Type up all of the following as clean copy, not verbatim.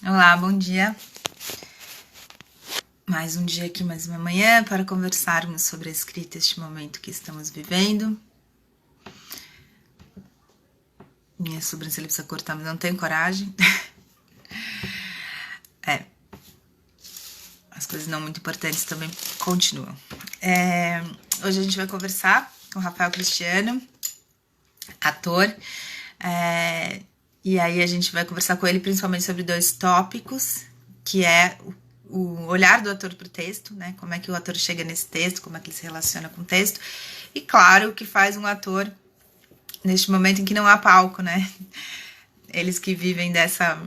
Olá, bom dia. Mais um dia aqui, mais uma manhã, para conversarmos sobre a escrita, este momento que estamos vivendo. Minha sobrancelha precisa cortar, mas não tenho coragem. É, as coisas não muito importantes também continuam. Hoje a gente vai conversar com o Rafael Cristiano, ator. E aí a gente vai conversar com ele principalmente sobre dois tópicos, que é o olhar do ator para o texto, né? Como é que o ator chega nesse texto, como é que ele se relaciona com o texto. E claro, o que faz um ator neste momento em que não há palco, né? Eles que vivem dessa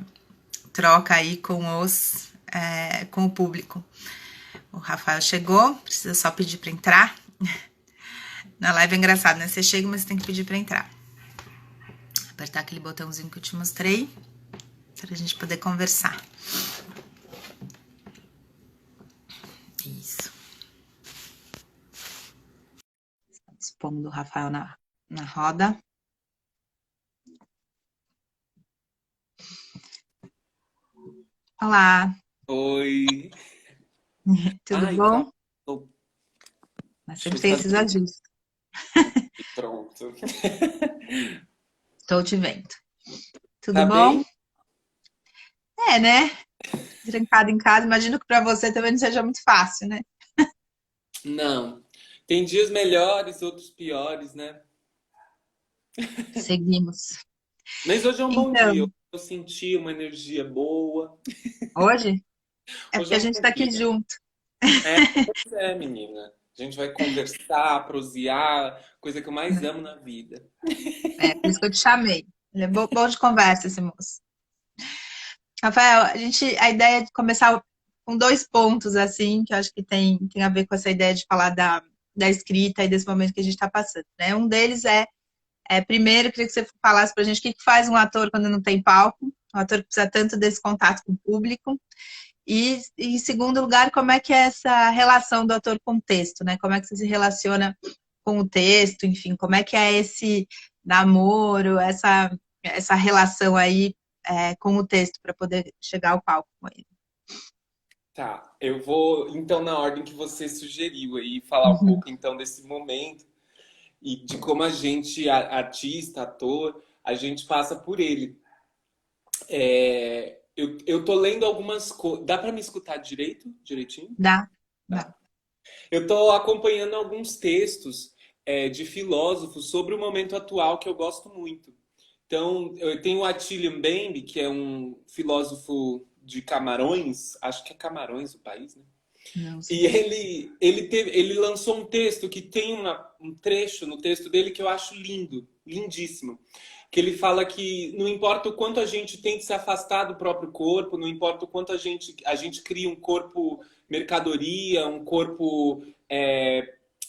troca aí com o público. O Rafael chegou, precisa só pedir para entrar. Na live é engraçado, né? Você chega, mas você tem que pedir para entrar. Apertar aquele botãozinho que eu te mostrei, para a gente poder conversar. Isso. Estamos pondo o Rafael na roda. Olá. Oi. Tudo Calma. bom? Mas Deixa sempre eu tem fazer esses ajustes. e pronto. Estou te vendo. Tudo Tá bom? bem? É, né? Trancado em casa, imagino que para você também não seja muito fácil, né? Não. Tem dias melhores, outros piores, né? Seguimos. Mas hoje é um bom dia. Então, Eu senti uma energia boa. hoje é Hoje porque é a um gente bom está aqui dia. junto. Pois é, menina. A gente vai conversar, prosear, coisa que eu mais amo na vida. É, por isso que eu te chamei. Ele é bom de conversa, esse moço. Rafael, a ideia é de começar com dois pontos, assim, que eu acho que tem a ver com essa ideia de falar da escrita e desse momento que a gente está passando, né? Um deles primeiro, eu queria que você falasse para a gente o que faz um ator quando não tem palco, um ator que precisa tanto desse contato com o público. E, em segundo lugar, como é que é essa relação do ator com o texto, né? Como é que você se relaciona com o texto, enfim, como é que é esse namoro, essa relação aí com o texto para poder chegar ao palco com ele. Tá, eu vou então na ordem que você sugeriu aí falar um Uhum. pouco então desse momento e de como a gente, artista, ator, a gente passa por ele. Eu tô lendo algumas coisas. Dá pra me escutar direitinho? Dá, dá. Tá. Eu tô acompanhando alguns textos de filósofos sobre o momento atual que eu gosto muito. Então, eu tenho o Attila Mbembe, que é um filósofo de Camarões, acho que é Camarões o país, né? Não E sei. ele lançou um texto que tem um trecho no texto dele que eu acho lindo, lindíssimo. Que ele fala que não importa o quanto a gente tente se afastar do próprio corpo, não importa o quanto a gente cria um corpo mercadoria, um corpo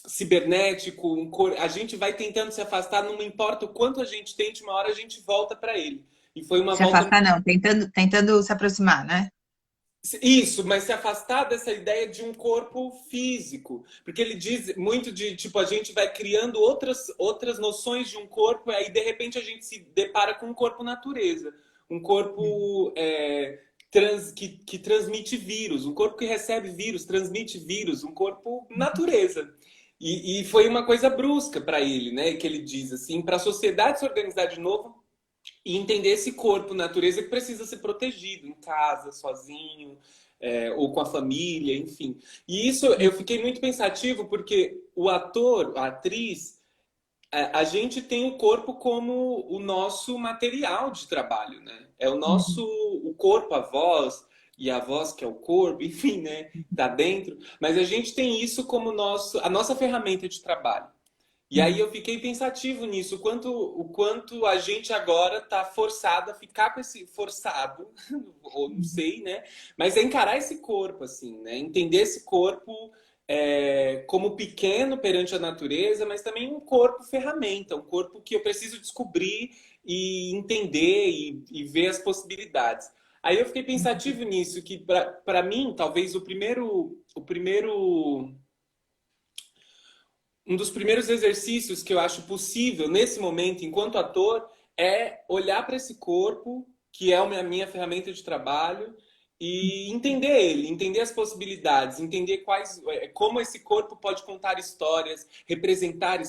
cibernético, a gente vai tentando se afastar, não importa o quanto a gente tente, uma hora a gente volta para ele. E foi uma Se volta. afastar, não, tentando se aproximar, né? Isso, mas se afastar dessa ideia de um corpo físico. Porque ele diz muito de, tipo, a gente vai criando outras noções de um corpo, e aí de repente a gente se depara com um corpo natureza. Um corpo que transmite vírus, um corpo que recebe vírus, transmite vírus, um corpo natureza. E foi uma coisa brusca para ele, né? Que ele diz assim, para a sociedade se organizar de novo, e entender esse corpo, natureza que precisa ser protegido em casa, sozinho, ou com a família, enfim. E isso eu fiquei muito pensativo porque o ator, a atriz, a gente tem o corpo como o nosso material de trabalho, né? É o nosso, o corpo, a voz, e a voz que é o corpo, enfim, né? Tá dentro. Mas a gente tem isso como a nossa ferramenta de trabalho. E aí eu fiquei pensativo nisso, o quanto a gente agora está forçado a ficar com esse forçado, ou não sei, né? Mas é encarar esse corpo, assim, né? Entender esse corpo como pequeno perante a natureza, mas também um corpo ferramenta, um corpo que eu preciso descobrir e entender e ver as possibilidades. Aí eu fiquei pensativo nisso, que para mim, talvez um dos primeiros exercícios que eu acho possível nesse momento, enquanto ator, é olhar para esse corpo que é a minha ferramenta de trabalho, e entender ele, entender as possibilidades, entender como esse corpo pode contar histórias, representar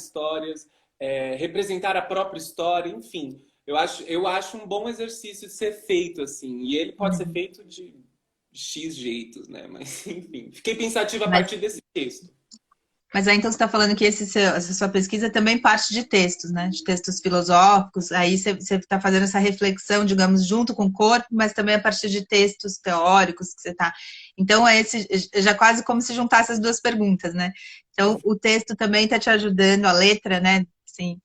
a própria história, enfim. Eu acho um bom exercício de ser feito assim, e ele pode ser Uhum. feito de X jeitos, né? Mas enfim, fiquei pensativa a Mas partir desse texto. Mas aí então você está falando que essa sua pesquisa também parte de textos, né? De textos filosóficos. Aí você está fazendo essa reflexão, digamos, junto com o corpo, mas também a partir de textos teóricos que você está. Então é esse já quase como se juntasse as duas perguntas, né? Então o texto também está te ajudando, a letra, né? Sim,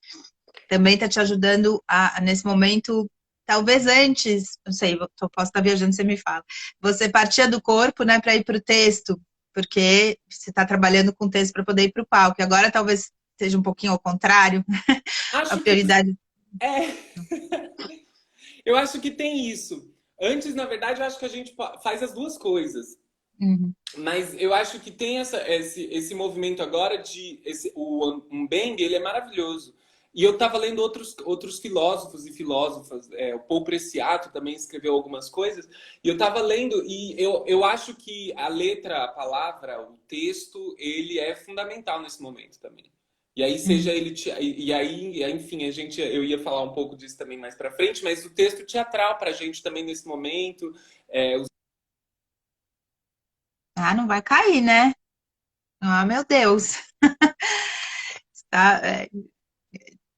também está te ajudando nesse momento. Talvez antes, não sei, posso estar viajando, você me fala. Você partia do corpo, né, para ir para o texto, porque você está trabalhando com texto para poder ir para o palco. E agora talvez seja um pouquinho ao contrário, a Acho que prioridade. é, eu acho que tem isso. Antes, na verdade, eu acho que a gente faz as duas coisas. Uhum, Mas eu acho que tem esse movimento agora o Mbembe, ele é maravilhoso. E eu estava lendo outros filósofos e filósofas, o Paul Preciato também escreveu algumas coisas, e eu estava lendo, e eu acho que a letra, a palavra, o texto, ele é fundamental nesse momento também. E aí, seja uhum. ele. E aí, enfim, eu ia falar um pouco disso também mais para frente, mas o texto teatral para a gente também nesse momento. Ah, não vai cair, né? Ah, meu Deus. Tá,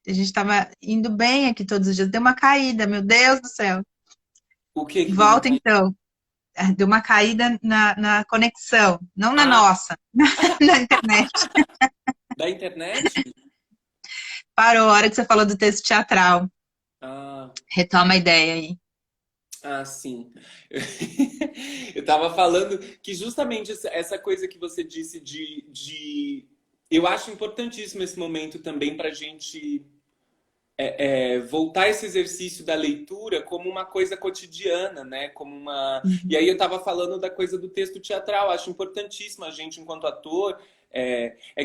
a gente estava indo bem aqui todos os dias, deu uma caída, meu Deus do céu. O que que deu uma Volta caída? então. Deu uma caída na conexão, não na Ah, nossa, na internet. da internet? Parou a hora que você falou do texto teatral. Ah, Retoma a ideia aí. sim. Eu estava falando que justamente essa coisa que você disse eu acho importantíssimo esse momento também para a gente voltar esse exercício da leitura como uma coisa cotidiana, né? E Uhum. aí eu estava falando da coisa do texto teatral. Acho importantíssimo a gente, enquanto ator,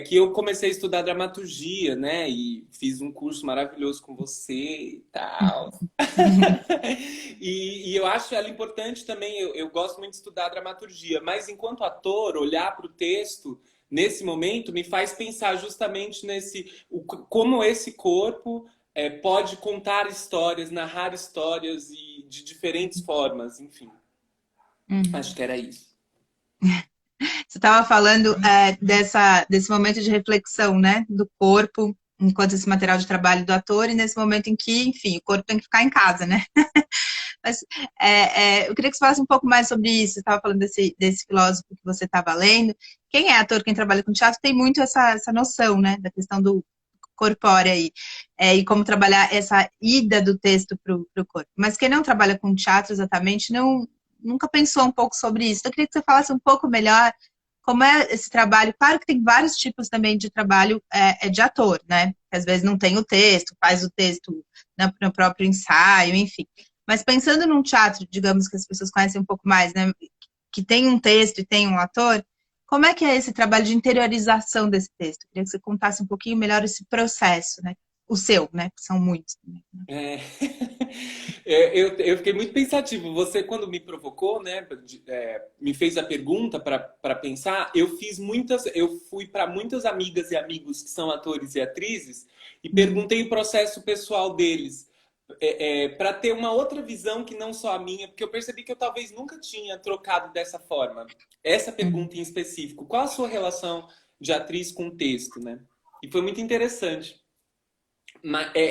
que eu comecei a estudar dramaturgia, né? E fiz um curso maravilhoso com você e tal. E eu acho ela importante também. Eu gosto muito de estudar dramaturgia, mas enquanto ator, olhar para o texto nesse momento me faz pensar justamente como esse corpo pode contar histórias, narrar histórias e de diferentes formas, enfim. Uhum. Acho que era isso. Você estava falando desse momento de reflexão, né, do corpo, enquanto esse material de trabalho do ator, e nesse momento em que, enfim, o corpo tem que ficar em casa, né? Mas eu queria que você falasse um pouco mais sobre isso. Você estava falando desse filósofo que você estava lendo. Quem é ator, quem trabalha com teatro, tem muito essa noção, né, da questão do corpóreo aí, e como trabalhar essa ida do texto para o corpo. Mas quem não trabalha com teatro exatamente, nunca pensou um pouco sobre isso. Então, eu queria que você falasse um pouco melhor como é esse trabalho. Claro que tem vários tipos também de trabalho de ator, né? Que às vezes não tem o texto, faz o texto no próprio ensaio, enfim. Mas pensando num teatro, digamos que as pessoas conhecem um pouco mais, né? Que tem um texto e tem um ator, como é que é esse trabalho de interiorização desse texto? Eu queria que você contasse um pouquinho melhor esse processo, né? O seu, né? Que são muitos. Né? É. Eu fiquei muito pensativo. Você, quando me provocou, né, me fez a pergunta para pensar, eu fui para muitas amigas e amigos que são atores e atrizes e Uhum, perguntei o processo pessoal deles, para ter uma outra visão que não só a minha, porque eu percebi que eu talvez nunca tinha trocado dessa forma. Essa uhum, pergunta em específico, qual a sua relação de atriz com o texto, né? E foi muito interessante.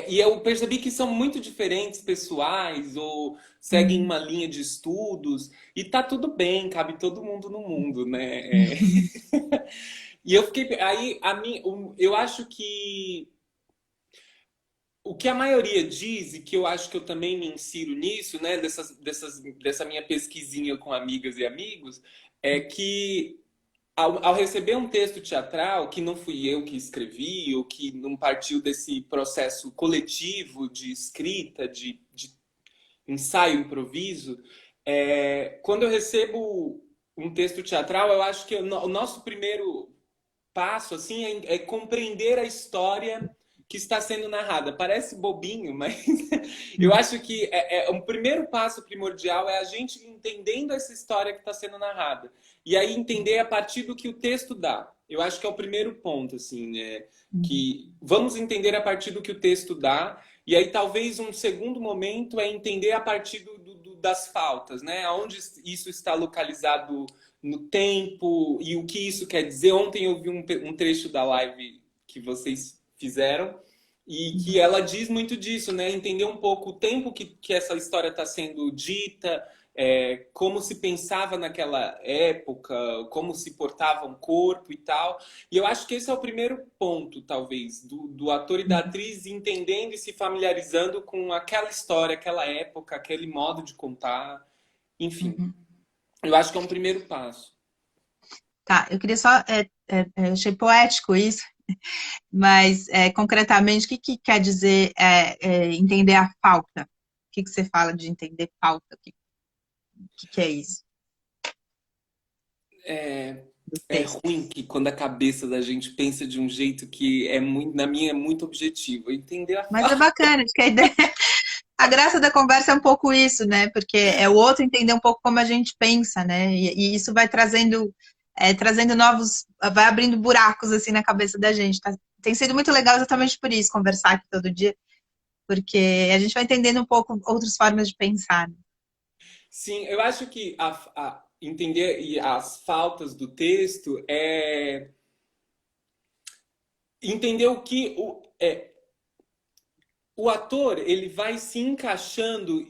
E eu percebi que são muito diferentes pessoais ou seguem uhum, uma linha de estudos e tá tudo bem, cabe todo mundo no mundo, né? uhum, E eu fiquei aí eu acho que o que a maioria diz e que eu acho que eu também me insiro nisso, né? Dessa minha pesquisinha com amigas e amigos, é que ao receber um texto teatral, que não fui eu que escrevi, ou que não partiu desse processo coletivo de escrita, de ensaio, improviso, quando eu recebo um texto teatral, eu acho que o nosso primeiro passo assim é compreender a história que está sendo narrada. Parece bobinho, mas eu acho que um primeiro passo primordial é a gente entendendo essa história que está sendo narrada. E aí entender a partir do que o texto dá. Eu acho que é o primeiro ponto, assim, né? Que vamos entender a partir do que o texto dá. E aí talvez um segundo momento é entender a partir das faltas, né? Aonde isso está localizado no tempo e o que isso quer dizer. Ontem eu vi um trecho da live que vocês fizeram e que ela diz muito disso, né? Entender um pouco o tempo que essa história está sendo dita, como se pensava naquela época, como se portava um corpo e tal. E eu acho que esse é o primeiro ponto, talvez, do ator e da atriz entendendo e se familiarizando com aquela história, aquela época, aquele modo de contar, enfim. Eu acho que é um primeiro passo. Tá, eu queria só, achei poético isso, mas concretamente, o que quer dizer entender a falta? O que você fala de entender falta? O que é isso? É ruim que quando a cabeça da gente pensa de um jeito que é muito, na minha é muito objetivo. Entender a Mas é falta. bacana, acho que a ideia, a graça da conversa é um pouco isso, né? Porque é o outro entender um pouco como a gente pensa, né? E isso vai trazendo novos, vai abrindo buracos assim na cabeça da gente. Tá? Tem sido muito legal exatamente por isso, conversar aqui todo dia, porque a gente vai entendendo um pouco outras formas de pensar. Né? Sim, eu acho que entender as faltas do texto é entender o ator ele vai se encaixando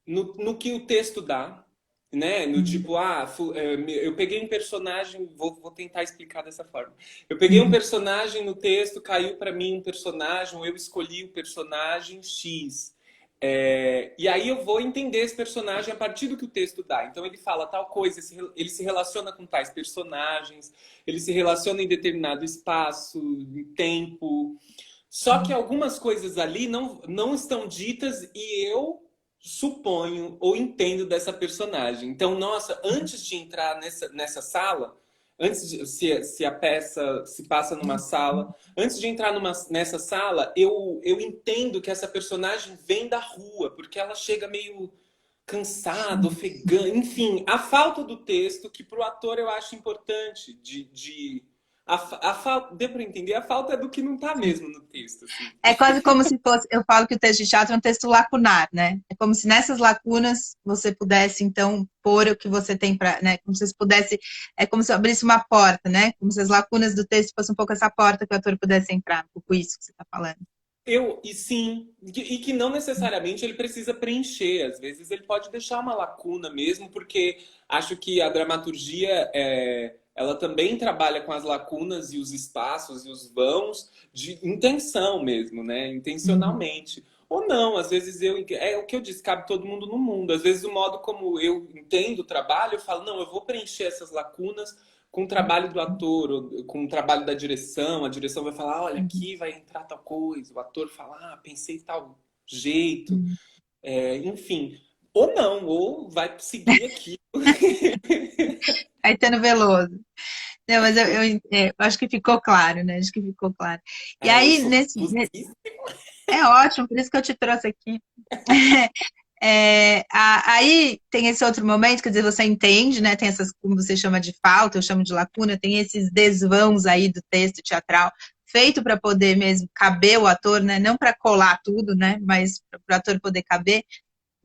no que o texto dá, né? No tipo, eu peguei um personagem, vou tentar explicar dessa forma. Eu peguei um personagem no texto, caiu para mim um personagem, eu escolhi o personagem X. E aí eu vou entender esse personagem a partir do que o texto dá. Então ele fala tal coisa, ele se relaciona com tais personagens, ele se relaciona em determinado espaço, em tempo. Só que algumas coisas ali não estão ditas e eu suponho ou entendo dessa personagem. Então, nossa, antes de entrar nessa sala, se a peça se passa numa sala, antes de entrar nessa sala, eu entendo que essa personagem vem da rua, porque ela chega meio cansada, ofegante, enfim, a falta do texto, que para o ator eu acho importante, a falta, deu para entender? A falta é do que não está mesmo no texto. Assim. É quase como se fosse, eu falo que o texto de teatro é um texto lacunar, né? É como se nessas lacunas você pudesse, então, pôr o que você tem para, né? Como se pudesse, é como se abrisse uma porta, né? Como se as lacunas do texto fossem um pouco essa porta que o ator pudesse entrar, um pouco isso que você está falando. E que não necessariamente ele precisa preencher, às vezes ele pode deixar uma lacuna mesmo, porque acho que a dramaturgia ela também trabalha com as lacunas e os espaços e os vãos de intenção mesmo, né? Intencionalmente. Ou não, às vezes é o que eu disse, cabe todo mundo no mundo. Às vezes o modo como eu entendo o trabalho, eu falo, não, eu vou preencher essas lacunas com o trabalho do ator, ou com o trabalho da direção, a direção vai falar, olha, aqui vai entrar tal coisa, o ator fala, pensei tal jeito, enfim. Ou não, ou vai seguir aqui. Caetano Veloso. Não, mas eu acho que ficou claro, né? Acho que ficou claro. E Eu aí, sou é ótimo, por isso que eu te trouxe aqui. Aí tem esse outro momento, quer dizer, você entende, né? Tem essas, como você chama de falta, eu chamo de lacuna, tem esses desvãos aí do texto teatral, feito para poder mesmo caber o ator, né? Não para colar tudo, né? Mas para o ator poder caber.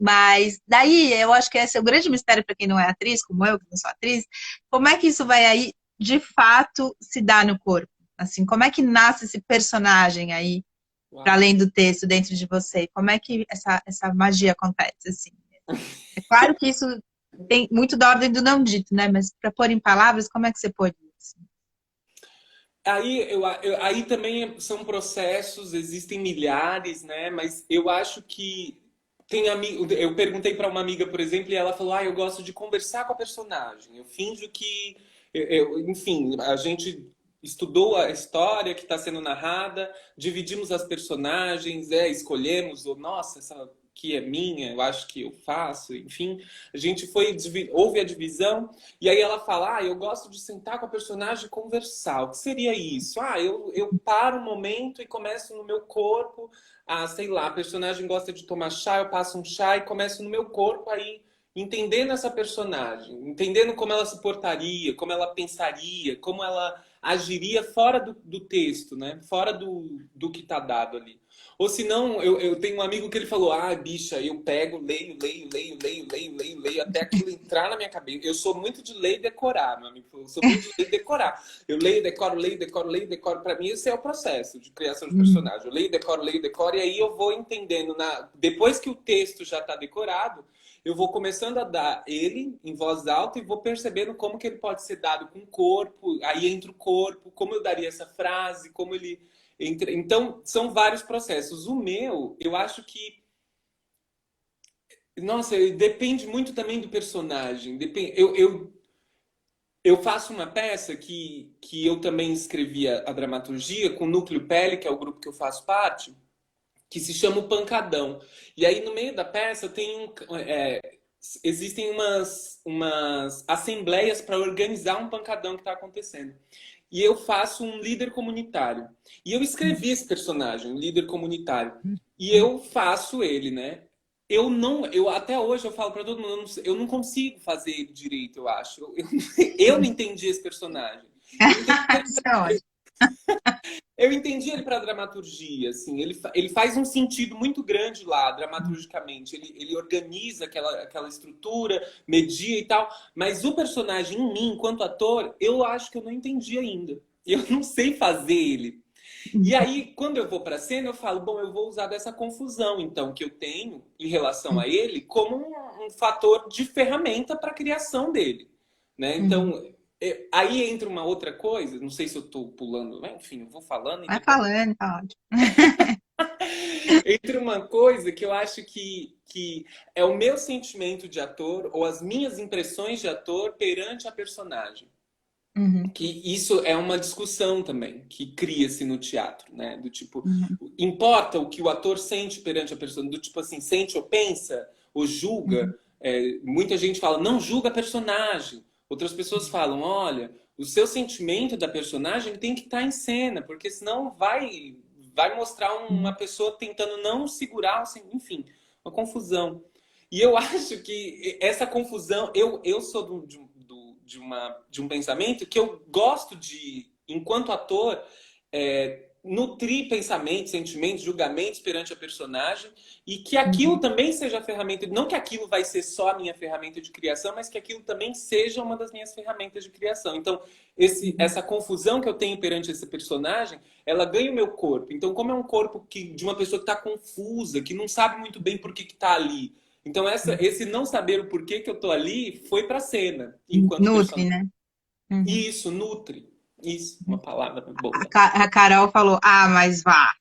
Mas daí eu acho que esse é o grande mistério para quem não é atriz, como eu, que não sou atriz, como é que isso vai aí de fato se dar no corpo? Assim, como é que nasce esse personagem aí? Para além do texto dentro de você? Como é que essa magia acontece? Assim? É claro que isso tem muito da ordem do não dito, né? Mas para pôr em palavras, como é que você pôr isso? Aí também são processos, existem milhares, né? Mas eu acho que eu perguntei para uma amiga, por exemplo, e ela falou: eu gosto de conversar com a personagem. Eu finjo que, enfim, a gente estudou a história que está sendo narrada, dividimos as personagens, escolhemos, nossa, que é minha, eu acho que eu faço, enfim. A gente houve a divisão, e aí ela fala, eu gosto de sentar com a personagem e conversar. O que seria isso? Eu paro um momento e começo no meu corpo, sei lá, a personagem gosta de tomar chá, eu passo um chá e começo no meu corpo aí, entendendo essa personagem, entendendo como ela se portaria, como ela pensaria, como ela agiria fora do texto, né? Fora do que está dado ali. Ou se não, eu tenho um amigo que ele falou, bicha, eu pego, leio, até aquilo entrar na minha cabeça. Eu sou muito de ler e decorar, meu amigo. Eu sou muito de ler e decorar. Eu leio, decoro. Para mim, esse é o processo de criação de personagem. Eu leio, decoro, e aí eu vou entendendo. Depois que o texto já está decorado, eu vou começando a dar ele em voz alta e vou percebendo como que ele pode ser dado com o corpo, aí entra o corpo, como eu daria essa frase, como ele... Então, são vários processos. O meu, eu acho que... Nossa, depende muito também do personagem. Eu faço uma peça que eu também escrevi a dramaturgia com o Núcleo Pele, que é o grupo que eu faço parte, que se chama o Pancadão. E aí, no meio da peça, existem umas assembleias para organizar um pancadão que está acontecendo. E eu faço um líder comunitário. E eu escrevi esse personagem, um líder comunitário. E eu faço ele, né? Até hoje eu falo para todo mundo, eu não consigo fazer ele direito, eu acho. Eu não entendi esse personagem. Eu entendi ele para dramaturgia, assim, ele faz um sentido muito grande lá, dramaturgicamente. Ele organiza aquela estrutura, media e tal, mas o personagem em mim, enquanto ator, eu acho que eu não entendi ainda. Eu não sei fazer ele. E aí, quando eu vou para a cena, eu falo, bom, eu vou usar dessa confusão, então, que eu tenho em relação a ele, como um fator de ferramenta para a criação dele, né? Então, aí entra uma outra coisa, não sei se eu estou pulando, enfim, eu vou falando e Vai depois... falando, tá ótimo. Entra uma coisa que eu acho que é o meu sentimento de ator ou as minhas impressões de ator perante a personagem. Que isso é uma discussão também, que cria-se no teatro, né? Do tipo, importa o que o ator sente perante a personagem, do tipo assim, sente ou pensa, ou julga. Muita gente fala, não julga a personagem. Outras pessoas falam, olha, o seu sentimento da personagem tem que estar em cena, porque senão vai mostrar uma pessoa tentando não segurar, assim, enfim, uma confusão. E eu acho que essa confusão, eu sou de um pensamento que eu gosto de, enquanto ator, nutrir pensamentos, sentimentos, julgamentos perante a personagem e que aquilo também seja a ferramenta, não que aquilo vai ser só a minha ferramenta de criação, mas que aquilo também seja uma das minhas ferramentas de criação. Então, essa confusão que eu tenho perante esse personagem, ela ganha o meu corpo. Então, como é um corpo de uma pessoa que está confusa, que não sabe muito bem por que está ali, então, esse não saber o porquê que eu tô ali foi pra cena. Enquanto Nutre, personagem. né? Isso, nutre. Isso, uma palavra boa. A Carol falou, mas vá.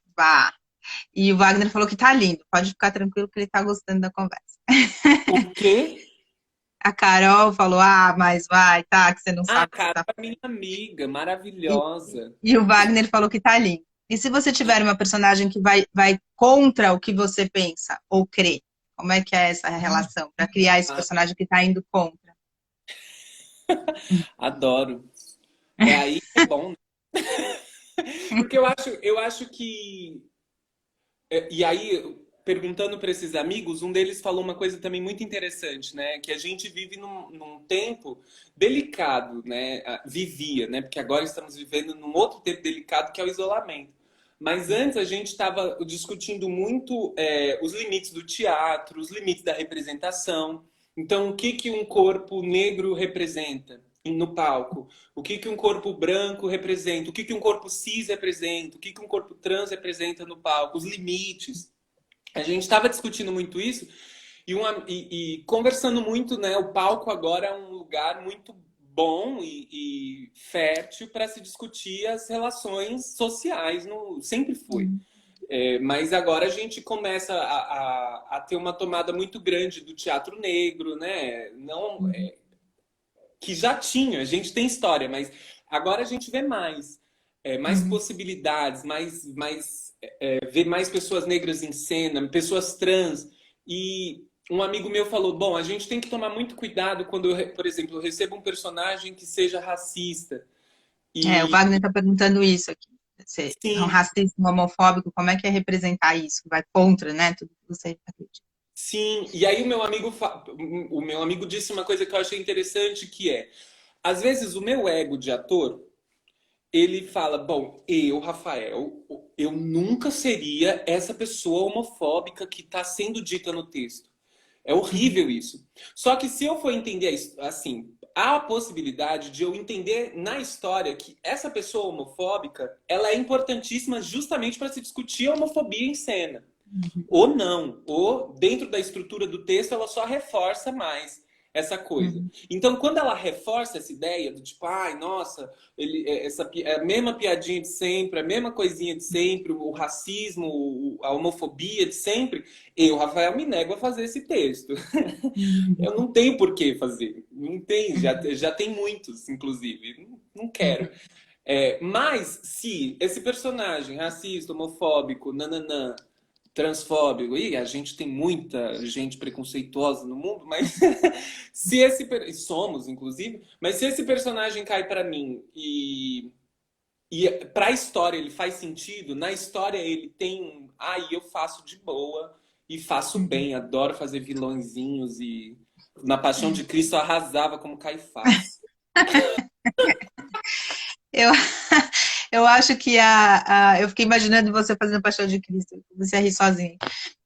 E o Wagner falou que tá lindo. Pode ficar tranquilo que ele tá gostando da conversa. O quê? A Carol falou, mas vai, tá, que você não sabe o que você Cara, tá minha amiga, fazendo. maravilhosa. E o Wagner falou que tá lindo. E se você tiver uma personagem que vai contra o que você pensa ou crê, como é que é essa relação para criar esse personagem que tá indo contra? Adoro. Aí é bom, né? Porque eu acho que... E aí, perguntando para esses amigos, um deles falou uma coisa também muito interessante, né? Que a gente vive num tempo delicado, né? Vivia, né? Porque agora estamos vivendo num outro tempo delicado que é o isolamento. Mas antes a gente estava discutindo muito os limites do teatro, os limites da representação. Então, o que um corpo negro representa no palco? O que um corpo branco representa? O que um corpo cis representa? O que um corpo trans representa no palco? Os limites. A gente estava discutindo muito isso e conversando muito, né? O palco agora é um lugar muito bom e fértil para se discutir as relações sociais, sempre foi. Mas agora a gente começa a ter uma tomada muito grande do teatro negro, né? Não, que já tinha, a gente tem história, mas agora a gente vê mais possibilidades, ver mais pessoas negras em cena, pessoas trans. E um amigo meu falou, bom, a gente tem que tomar muito cuidado quando, por exemplo, eu recebo um personagem que seja racista. O E Wagner está perguntando isso aqui. Um sim, racismo homofóbico, como é que é representar isso? Vai contra, né? Tudo que você acredita. sim. E aí o meu amigo disse uma coisa que eu achei interessante, que é, às vezes o meu ego de ator, ele fala, bom, eu, Rafael, eu nunca seria essa pessoa homofóbica que está sendo dita no texto. É Uhum, horrível isso. Só que se eu for entender assim, há a possibilidade de eu entender na história que essa pessoa homofóbica, ela é importantíssima justamente para se discutir a homofobia em cena. uhum, Ou não, ou dentro da estrutura do texto ela só reforça mais essa coisa. uhum, Então, quando ela reforça essa ideia do tipo, ai, nossa, é a mesma piadinha de sempre, a mesma coisinha de sempre, o racismo, a homofobia de sempre, eu, Rafael, me nego a fazer esse texto. uhum, Eu não tenho por que fazer. Não tem, uhum, já tem muitos, inclusive. Não quero. uhum. Mas se esse personagem racista, homofóbico, nananã, transfóbico, e a gente tem muita gente preconceituosa no mundo, mas se somos inclusive, mas se esse personagem cai para mim e para a história ele faz sentido, na história ele tem, aí eu faço de boa e faço Uhum. bem, adoro fazer vilõezinhos e na Paixão de Cristo arrasava como Caifás. Eu, eu acho que eu fiquei imaginando você fazendo Paixão de Cristo, você ri sozinho.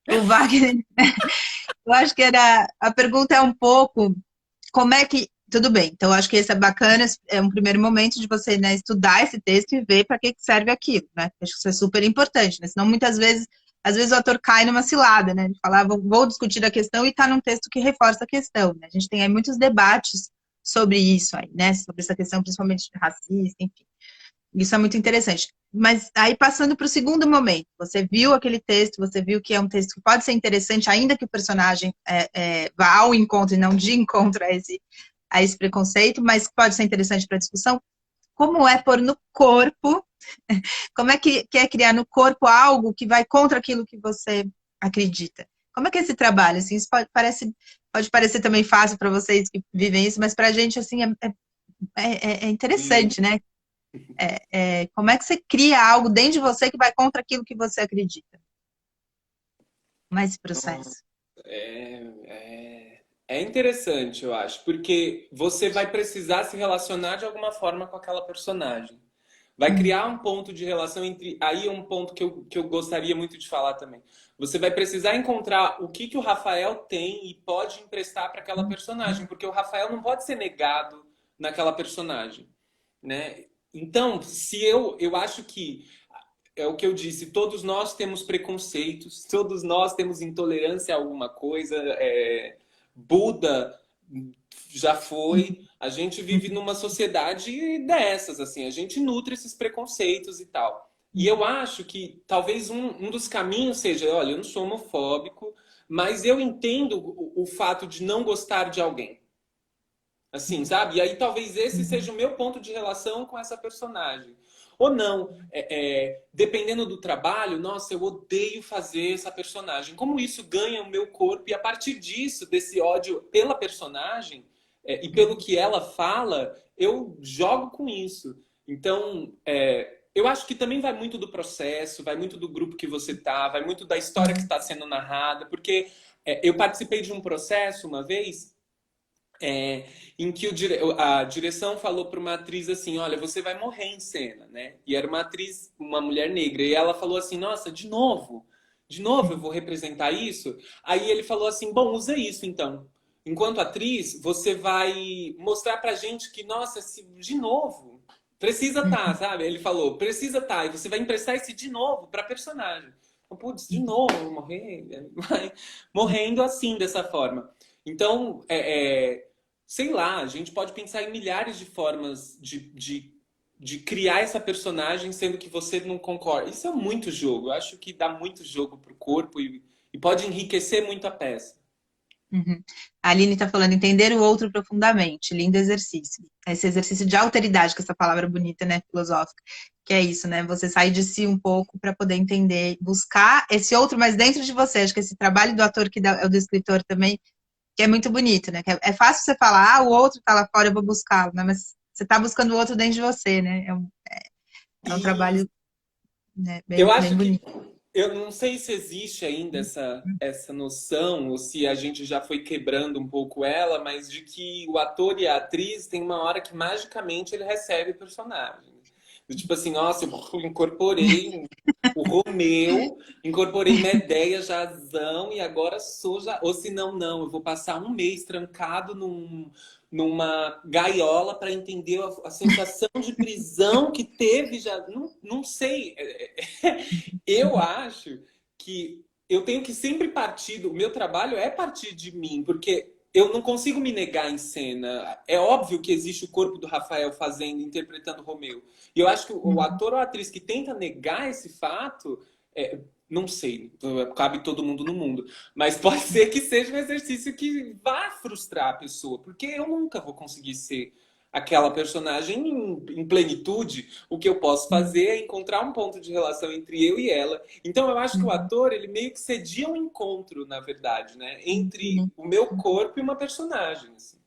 O Wagner, eu acho que a pergunta é um pouco como é que. Tudo bem, então eu acho que isso é bacana, é um primeiro momento de você, né, estudar esse texto e ver para que serve aquilo, né? Acho que isso é super importante, né? Senão muitas vezes, às vezes o ator cai numa cilada, né? De falar, vou discutir a questão e está num texto que reforça a questão, né? A gente tem aí muitos debates sobre isso aí, né? Sobre essa questão, principalmente racista, enfim. Isso é muito interessante. Mas aí, passando para o segundo momento, você viu aquele texto, você viu que é um texto que pode ser interessante, ainda que o personagem vá ao encontro e não de encontro a esse preconceito, mas pode ser interessante para a discussão. Como é pôr no corpo, como é que é criar no corpo algo que vai contra aquilo que você acredita? Como é que é esse trabalho? Assim, isso pode parecer também fácil para vocês que vivem isso, mas para a gente assim, é Sim. interessante, né? Como é que você cria algo dentro de você que vai contra aquilo que você acredita? Como é esse processo? É interessante, eu acho, porque você vai precisar se relacionar de alguma forma com aquela personagem. Vai Uhum, criar um ponto de relação entre. Aí é um ponto que eu gostaria muito de falar também. Você vai precisar encontrar o que o Rafael tem e pode emprestar para aquela personagem, porque o Rafael não pode ser negado naquela personagem, né? Então, se eu acho que é o que eu disse, todos nós temos preconceitos, todos nós temos intolerância a alguma coisa. Buda já foi. A gente vive numa sociedade dessas, assim, a gente nutre esses preconceitos e tal. E eu acho que talvez um dos caminhos seja, olha, eu não sou homofóbico, mas eu entendo o fato de não gostar de alguém. Assim, sabe? E aí talvez esse seja o meu ponto de relação com essa personagem. Ou não, dependendo do trabalho, nossa, eu odeio fazer essa personagem. Como isso ganha o meu corpo, e a partir disso, desse ódio pela personagem, e pelo que ela fala, eu jogo com isso. Então, eu acho que também vai muito do processo, vai muito do grupo que você tá, vai muito da história que está sendo narrada, porque eu participei de um processo uma vez em que a direção falou para uma atriz assim, olha, você vai morrer em cena, né? E era uma atriz, uma mulher negra, e ela falou assim, nossa, de novo eu vou representar isso? Aí ele falou assim, bom, usa isso então. Enquanto atriz, você vai mostrar pra gente que, nossa, de novo, precisa estar, sabe? Ele falou, precisa estar, e você vai emprestar esse de novo pra personagem. Então, putz, de novo, eu vou morrer, vai morrendo assim, dessa forma. Então, sei lá, a gente pode pensar em milhares de formas de criar essa personagem, sendo que você não concorda. Isso é muito jogo. Eu acho que dá muito jogo pro corpo e pode enriquecer muito a peça. uhum. A Aline está falando entender o outro profundamente, lindo exercício. Esse exercício de alteridade, que essa palavra bonita, né, filosófica, que é isso, né? Você sair de si um pouco para poder entender, buscar esse outro mais dentro de você. Acho que esse trabalho do ator é o do escritor também, que é muito bonito, né? Que é fácil você falar, o outro tá lá fora, eu vou buscá-lo, né? Mas você tá buscando o outro dentro de você, né? É um E trabalho, né, eu bem acho que bonito. eu não sei se existe ainda essa noção, ou se a gente já foi quebrando um pouco ela, mas de que o ator e a atriz tem uma hora que magicamente ele recebe o personagem. Do tipo assim, nossa, eu incorporei o Romeu, incorporei Medéia, Jazão, e agora sou já. Ou se não, não, eu vou passar um mês trancado numa gaiola para entender a sensação de prisão que teve já. Não, não sei. Eu acho que eu tenho que sempre partir do meu trabalho é partir de mim, porque eu não consigo me negar em cena. É óbvio que existe o corpo do Rafael fazendo, interpretando Romeu. E eu acho que o ator ou a atriz que tenta negar esse fato, é, não sei, cabe todo mundo no mundo, mas pode ser que seja um exercício que vá frustrar a pessoa, porque eu nunca vou conseguir ser aquela personagem em plenitude. O que eu posso fazer é encontrar um ponto de relação entre eu e ela. Então eu acho que o ator, ele meio que cedia um encontro, na verdade, né? Entre o meu corpo e uma personagem. Assim.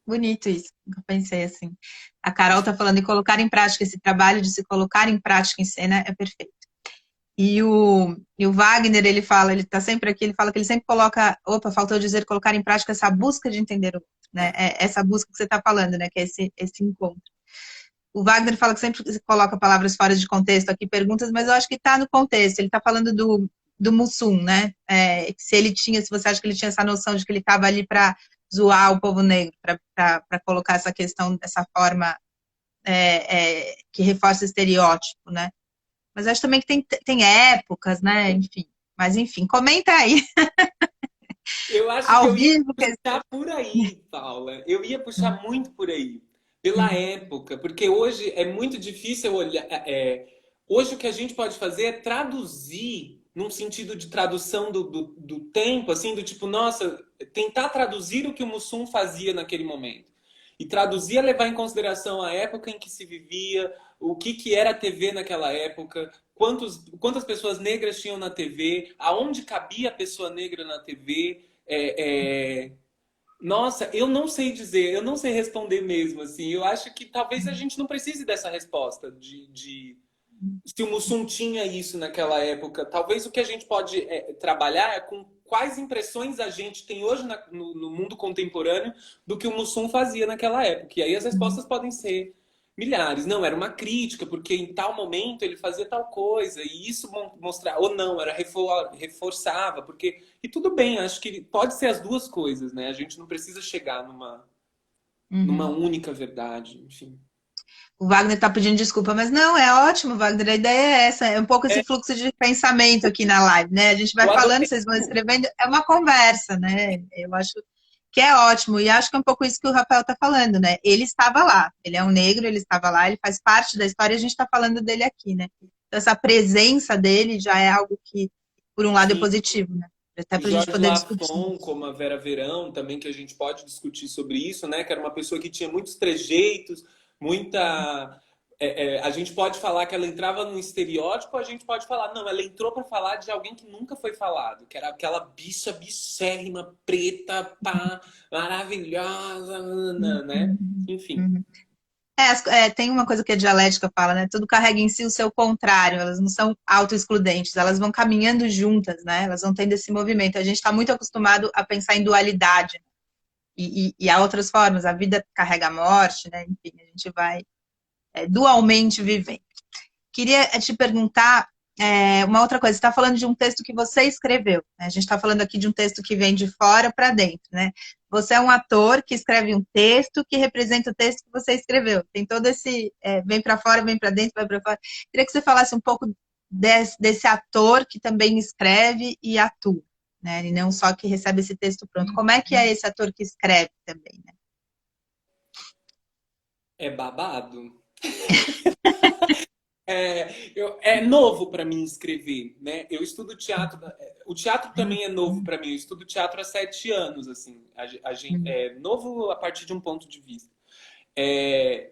Bonito isso, nunca pensei assim. A Carol tá falando de colocar em prática esse trabalho de se colocar em prática em cena é perfeito. E o Wagner, ele tá sempre aqui, ele fala que ele sempre coloca, opa, faltou dizer, colocar em prática essa busca de entender o outro, né? É essa busca que você está falando, né? Que é esse encontro. O Wagner fala que sempre coloca palavras fora de contexto aqui, perguntas, mas eu acho que está no contexto. Ele está falando do Mussum, né? Se ele tinha, se você acha que ele tinha essa noção de que ele estava ali para zoar o povo negro, para colocar essa questão dessa forma que reforça estereótipo, né? Mas acho também que tem épocas, né? Enfim. Mas enfim, comenta aí. Eu acho que Ao eu ia vivo. puxar por aí, Paula. Eu ia puxar muito por aí, pela época, porque hoje é muito difícil olhar. Hoje o que a gente pode fazer é traduzir num sentido de tradução do tempo, assim, do tipo, nossa, tentar traduzir o que o Mussum fazia naquele momento. E traduzir é levar em consideração a época em que se vivia, o que era a TV naquela época, quantas pessoas negras tinham na TV, aonde cabia a pessoa negra na TV. Nossa, eu não sei dizer, eu não sei responder mesmo, assim. Eu acho que talvez a gente não precise dessa resposta de se o Mussum tinha isso naquela época. Talvez o que a gente pode trabalhar é com quais impressões a gente tem hoje no mundo contemporâneo do que o Mussum fazia naquela época. E aí as respostas podem ser milhares. Não, era uma crítica, porque em tal momento ele fazia tal coisa, e isso mostrar, ou não, era reforçava, porque. E tudo bem, acho que pode ser as duas coisas, né? A gente não precisa chegar numa Uhum. única verdade, enfim. O Wagner está pedindo desculpa, mas não, é ótimo, Wagner. A ideia é essa, é um pouco esse fluxo de pensamento aqui na live, né? A gente vai Eu falando, adorei. vocês vão escrevendo, é uma conversa, né? Eu acho que é ótimo, e acho que é um pouco isso que o Rafael está falando, né? Ele estava lá, ele é um negro, ele estava lá, ele faz parte da história, e a gente está falando dele aqui, né? Então, essa presença dele já é algo que, por um lado, é Sim. positivo, né? Até O para a gente Jorge poder discutir. Lafon, como a Vera Verão, também que a gente pode discutir sobre isso, né? Que era uma pessoa que tinha muitos trejeitos, muita. A gente pode falar que ela entrava num estereótipo, a gente pode falar, não, ela entrou para falar de alguém que nunca foi falado, que era aquela bicha bichérrima, preta, pá, maravilhosa, né? Enfim. Uhum. Tem uma coisa que a dialética fala, né? Tudo carrega em si o seu contrário, elas não são auto-excludentes, elas vão caminhando juntas, né? Elas vão tendo esse movimento. A gente está muito acostumado a pensar em dualidade, e há outras formas, a vida carrega a morte, né? Enfim, a gente vai dualmente vivendo. Queria te perguntar uma outra coisa. Você está falando de um texto que você escreveu, né? A gente está falando aqui de um texto que vem de fora para dentro, né? Você é um ator que escreve um texto que representa o texto que você escreveu. Tem todo esse vem para fora, vem para dentro, vai para fora. Queria que você falasse um pouco desse ator que também escreve e atua, né? E não só que recebe esse texto pronto. Como é que é esse ator que escreve também, né? É babado. É novo para mim escrever, né? Eu estudo teatro. O teatro também é novo para mim. Eu estudo teatro há 7 anos, assim. A gente é novo a partir de um ponto de vista. É,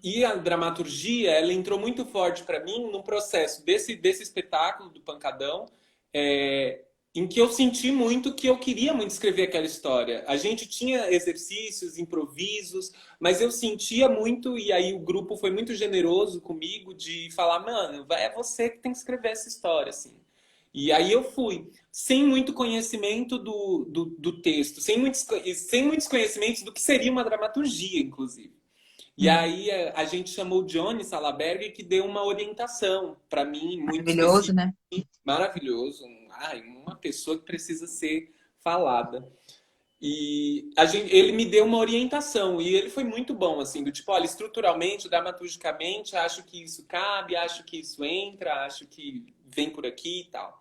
E a dramaturgia, ela entrou muito forte para mim no processo desse espetáculo do Pancadão, é, em que eu senti muito que eu queria muito escrever aquela história. A gente tinha exercícios, improvisos, mas eu sentia muito, e aí o grupo foi muito generoso comigo de falar, mano, é você que tem que escrever essa história, assim. E aí eu fui, sem muito conhecimento do texto, sem muitos conhecimentos do que seria uma dramaturgia, inclusive. E aí a gente chamou o Johnny Salaberg, que deu uma orientação para mim muito Maravilhoso, específica, né? maravilhoso, uma pessoa que precisa ser falada. E ele me deu uma orientação e ele foi muito bom, assim, do tipo, olha, estruturalmente, dramaturgicamente, acho que isso cabe, acho que isso entra, acho que vem por aqui e tal.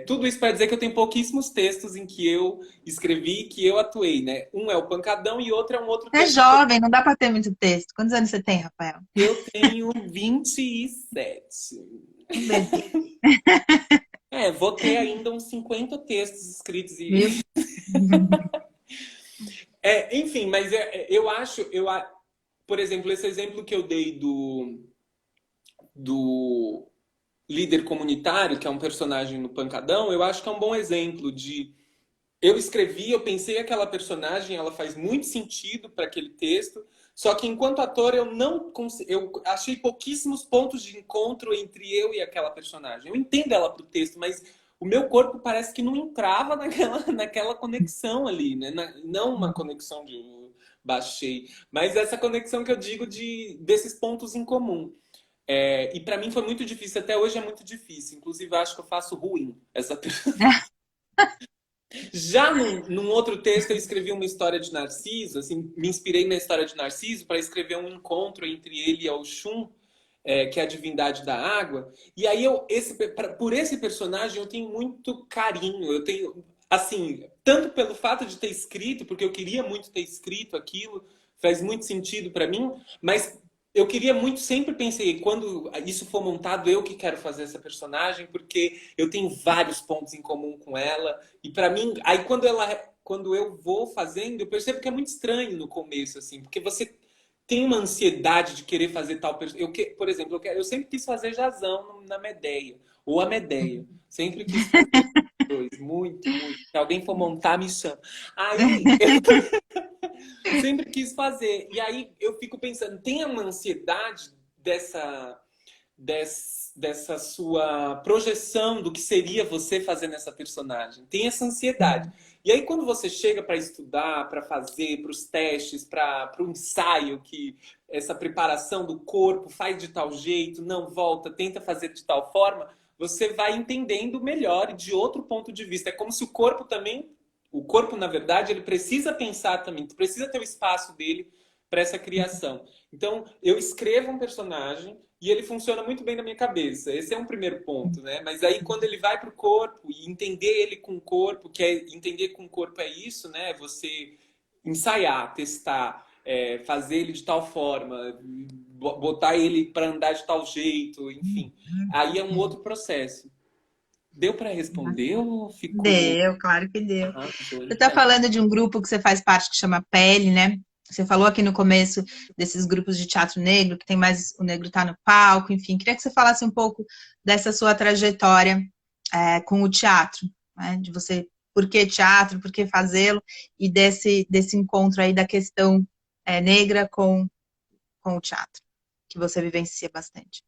Tudo isso para dizer que eu tenho pouquíssimos textos em que eu escrevi, que eu atuei, né? Um é o Pancadão e outro é um outro Você é texto que jovem, não dá para ter muito texto. Quantos anos você tem, Rafael? eu tenho 27. Um bebê. Vou ter ainda uns 50 textos escritos e Viu? enfim, mas eu acho, por exemplo, esse exemplo que eu dei do líder comunitário, que é um personagem no Pancadão, eu acho que é um bom exemplo de eu escrevi, eu pensei aquela personagem, ela faz muito sentido para aquele texto, só que enquanto ator eu não eu achei pouquíssimos pontos de encontro entre eu e aquela personagem. Eu entendo ela pro texto, mas o meu corpo parece que não entrava naquela conexão ali, né? Não uma conexão de baixei, mas essa conexão que eu digo desses pontos em comum. E para mim foi muito difícil, até hoje é muito difícil. Inclusive, eu acho que eu faço ruim essa. Já num outro texto, eu escrevi uma história de Narciso, assim, me inspirei na história de Narciso para escrever um encontro entre ele e Oxum, que é a divindade da água. E aí, por esse personagem, eu tenho muito carinho. Eu tenho, assim, tanto pelo fato de ter escrito, porque eu queria muito ter escrito aquilo, faz muito sentido para mim, mas eu queria muito, sempre pensei, quando isso for montado, eu que quero fazer essa personagem, porque eu tenho vários pontos em comum com ela. E para mim, aí quando eu vou fazendo, eu percebo que é muito estranho no começo, assim, porque você tem uma ansiedade de querer fazer tal personagem. Por exemplo, eu sempre quis fazer Jazão na Medeia, ou a Medeia. Sempre quis fazer dois, muito, muito. Se alguém for montar, me chama. Aí sempre quis fazer. E aí eu fico pensando, tem uma ansiedade dessa sua projeção do que seria você fazendo essa personagem. Tem essa ansiedade. E aí quando você chega para estudar, para fazer, para os testes, para o ensaio, que essa preparação do corpo faz de tal jeito, não volta, tenta fazer de tal forma, você vai entendendo melhor e de outro ponto de vista. É como se o corpo, na verdade, ele precisa pensar também, precisa ter o espaço dele para essa criação. Então, eu escrevo um personagem e ele funciona muito bem na minha cabeça. Esse é um primeiro ponto, né? Mas aí, quando ele vai para o corpo e entender ele com o corpo, entender com o corpo é isso, né? Você ensaiar, testar, fazer ele de tal forma, botar ele para andar de tal jeito, enfim. Aí é um outro processo. Deu para responder ou ficou... Deu, claro que deu. Ah, Você está então. falando de um grupo que você faz parte que chama Pele, né? Você falou aqui no começo desses grupos de teatro negro, que tem mais o negro tá no palco, enfim. Queria que você falasse um pouco dessa sua trajetória com o teatro, né? De você, por que teatro, por que fazê-lo, e desse encontro aí da questão negra com o teatro, que você vivencia bastante.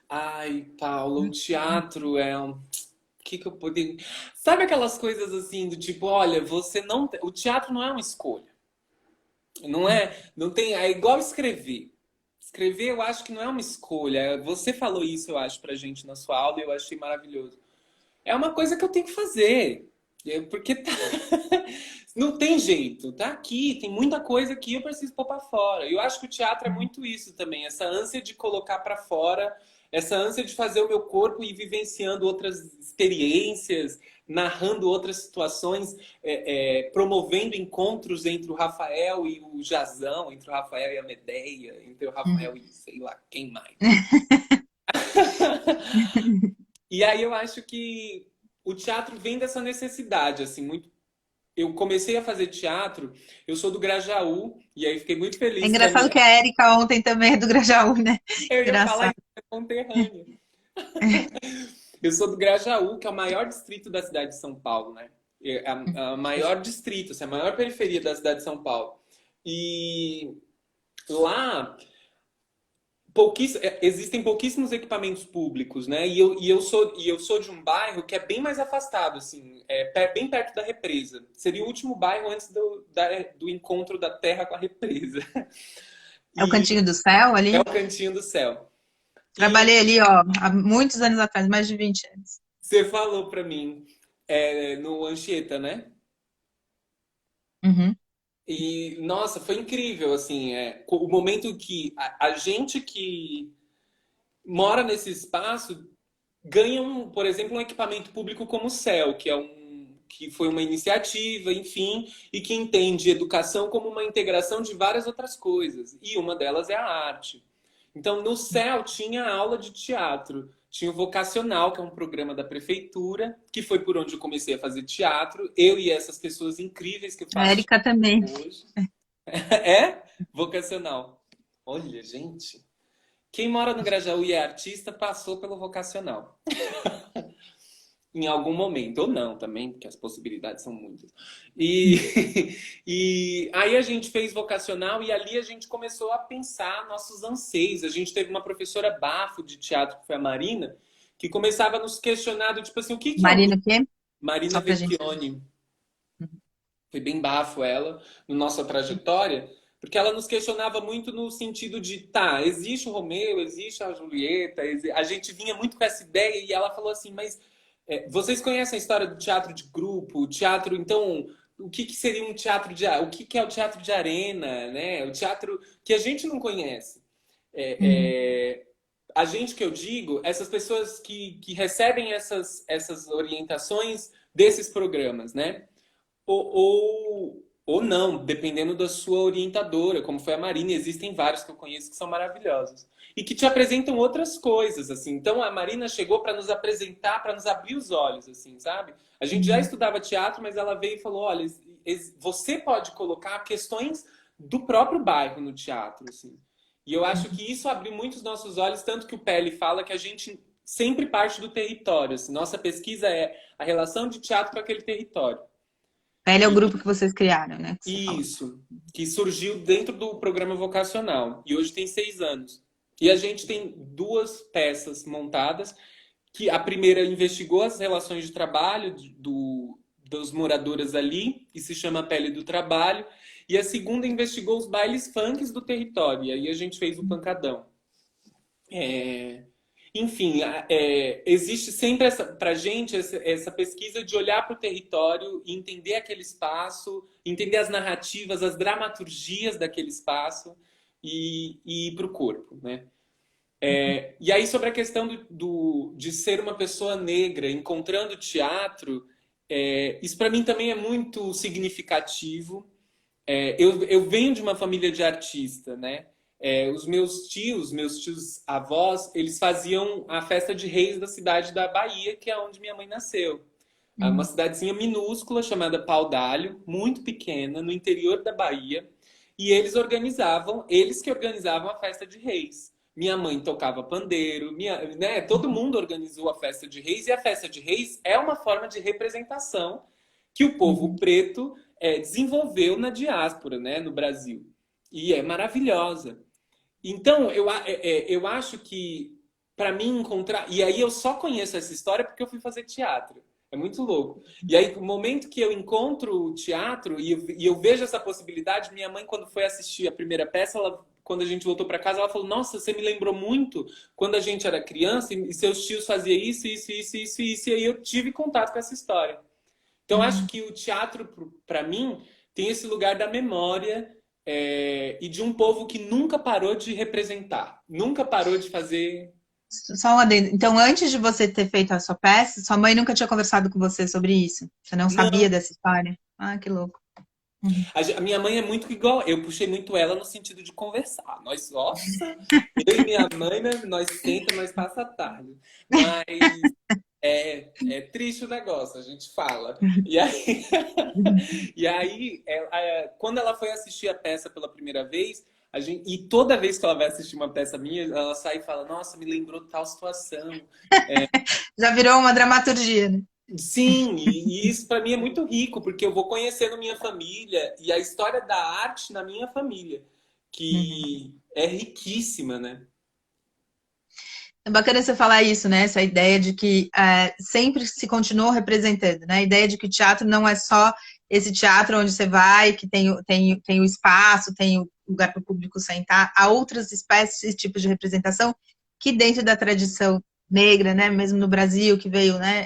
Ai, Paulo, o teatro é um. O que eu poderia. Sabe aquelas coisas assim do tipo, olha, você não. O teatro não é uma escolha. Não é. Não tem. É igual escrever. Escrever, eu acho que não é uma escolha. Você falou isso, eu acho, pra gente na sua aula e eu achei maravilhoso. É uma coisa que eu tenho que fazer. Porque não tem jeito. Tá aqui, tem muita coisa que eu preciso pôr pra fora. E eu acho que o teatro é muito isso também. Essa ânsia de colocar pra fora, essa ânsia de fazer o meu corpo ir vivenciando outras experiências, narrando outras situações, promovendo encontros entre o Rafael e o Jazão, entre o Rafael e a Medeia, entre o Rafael e sei lá quem mais. E aí eu acho que o teatro vem dessa necessidade, assim, muito eu comecei a fazer teatro, eu sou do Grajaú, e aí fiquei muito É feliz que a engraçado minha... que a Érica ontem também é do Grajaú, né? Eu ia falar Engraçado. isso, é conterrânea. Eu sou do Grajaú, que é o maior distrito da cidade de São Paulo, né? É a maior distrito, assim, a maior periferia da cidade de São Paulo. E lá existem pouquíssimos equipamentos públicos, né? E eu sou de um bairro que é bem mais afastado, assim, bem perto da represa. Seria o último bairro antes do encontro da terra com a represa. É o E Cantinho do Céu é o ali. Cantinho do Céu. E Trabalhei ali, ó, há muitos anos atrás, mais de 20 anos. você falou pra mim no Anchieta, né? Uhum. E, nossa, foi incrível, assim, o momento que a gente que mora nesse espaço ganha, por exemplo, um equipamento público como o CEL, que foi uma iniciativa, enfim, e que entende educação como uma integração de várias outras coisas. E uma delas é a arte. Então, no CEL tinha aula de teatro, tinha o Vocacional, que é um programa da prefeitura, que foi por onde eu comecei a fazer teatro, eu e essas pessoas incríveis que eu A faço Érica também. hoje. É? Vocacional. Olha, gente. Quem mora no Grajaú e é artista passou pelo vocacional. Em algum momento. Ou não também, porque as possibilidades são muitas. E, e aí a gente fez vocacional e ali a gente começou a pensar nossos anseios. A gente teve uma professora bafo de teatro, que foi a Marina, que começava a nos questionar do tipo assim, o que que é o Marina, o quê? Marina Só pra gente. Vecchione. Foi bem bafo ela, na nossa trajetória, porque ela nos questionava muito no sentido de, tá, existe o Romeu, existe a Julieta, a gente vinha muito com essa ideia e ela falou assim, mas vocês conhecem a história do teatro de grupo, o teatro, então, o que, que seria um teatro o que, que é o teatro de arena, né? O teatro que a gente não conhece. É, Uhum. é, a gente que eu digo, essas pessoas que recebem essas orientações desses programas, né? Ou não, dependendo da sua orientadora, como foi a Marina. Existem vários que eu conheço que são maravilhosos. E que te apresentam outras coisas, assim. Então a Marina chegou para nos apresentar, para nos abrir os olhos, assim, sabe? A gente já Uhum. estudava teatro, mas ela veio e falou: olha, você pode colocar questões do próprio bairro no teatro, assim. E eu acho que isso abriu muito os nossos olhos, tanto que o Pele fala que a gente sempre parte do território. Assim. Nossa pesquisa é a relação de teatro com aquele território. Ele é o grupo que vocês criaram, né? Que você falou. Isso, que surgiu dentro do programa vocacional e hoje tem 6 anos. E a gente tem duas peças montadas, que a primeira investigou as relações de trabalho dos moradoras ali, que se chama Pele do Trabalho, e a segunda investigou os bailes funks do território, e aí a gente fez o Pancadão. É, enfim, existe sempre para a gente essa pesquisa de olhar para o território e entender aquele espaço, entender as narrativas, as dramaturgias daquele espaço e ir para o corpo, né? E aí, sobre a questão de ser uma pessoa negra encontrando teatro, isso para mim também é muito significativo. Eu venho de uma família de artista, né? Os meus tios avós, eles faziam a festa de reis da cidade da Bahia, que é onde minha mãe nasceu. É uma Uhum. cidadezinha minúscula chamada Paudalho, muito pequena, no interior da Bahia. E eles que organizavam a festa de reis. Minha mãe tocava pandeiro, né, todo mundo organizou a festa de reis, e a festa de reis é uma forma de representação que o povo Uhum. preto desenvolveu na diáspora, né, no Brasil. E é maravilhosa. Então, eu acho que, para mim, encontrar. E aí eu só conheço essa história porque eu fui fazer teatro. É muito louco. E aí, no momento que eu encontro o teatro e eu vejo essa possibilidade, minha mãe, quando foi assistir a primeira peça, quando a gente voltou para casa, ela falou: Nossa, você me lembrou muito quando a gente era criança e seus tios faziam isso, isso, isso, isso, isso. E aí eu tive contato com essa história. Então, acho Uhum. que o teatro, para mim, tem esse lugar da memória e de um povo que nunca parou de representar, nunca parou de fazer. Só um adendo. Então, antes de você ter feito a sua peça, sua mãe nunca tinha conversado com você sobre isso? Você não sabia Não, dessa história? Ah, que louco. Uhum. a minha mãe é muito igual. Eu puxei muito ela no sentido de conversar. Nós, nossa, eu e minha mãe, né, nós senta, nós passa a tarde. Mas É triste o negócio, a gente fala. E aí, e aí quando ela foi assistir a peça pela primeira vez, e toda vez que ela vai assistir uma peça minha, ela sai e fala, nossa, me lembrou tal situação. Já virou uma dramaturgia, né? Sim, e isso para mim é muito rico, porque eu vou conhecendo minha família e a história da arte na minha família, Uhum. que é riquíssima, né? É bacana você falar isso, né? Essa ideia de que sempre se continuou representando, né? A ideia de que o teatro não é só esse teatro onde você vai, que tem o espaço, tem o lugar para o público sentar. Há outras espécies e tipos de representação que dentro da tradição negra, né? Mesmo no Brasil, que veio, né?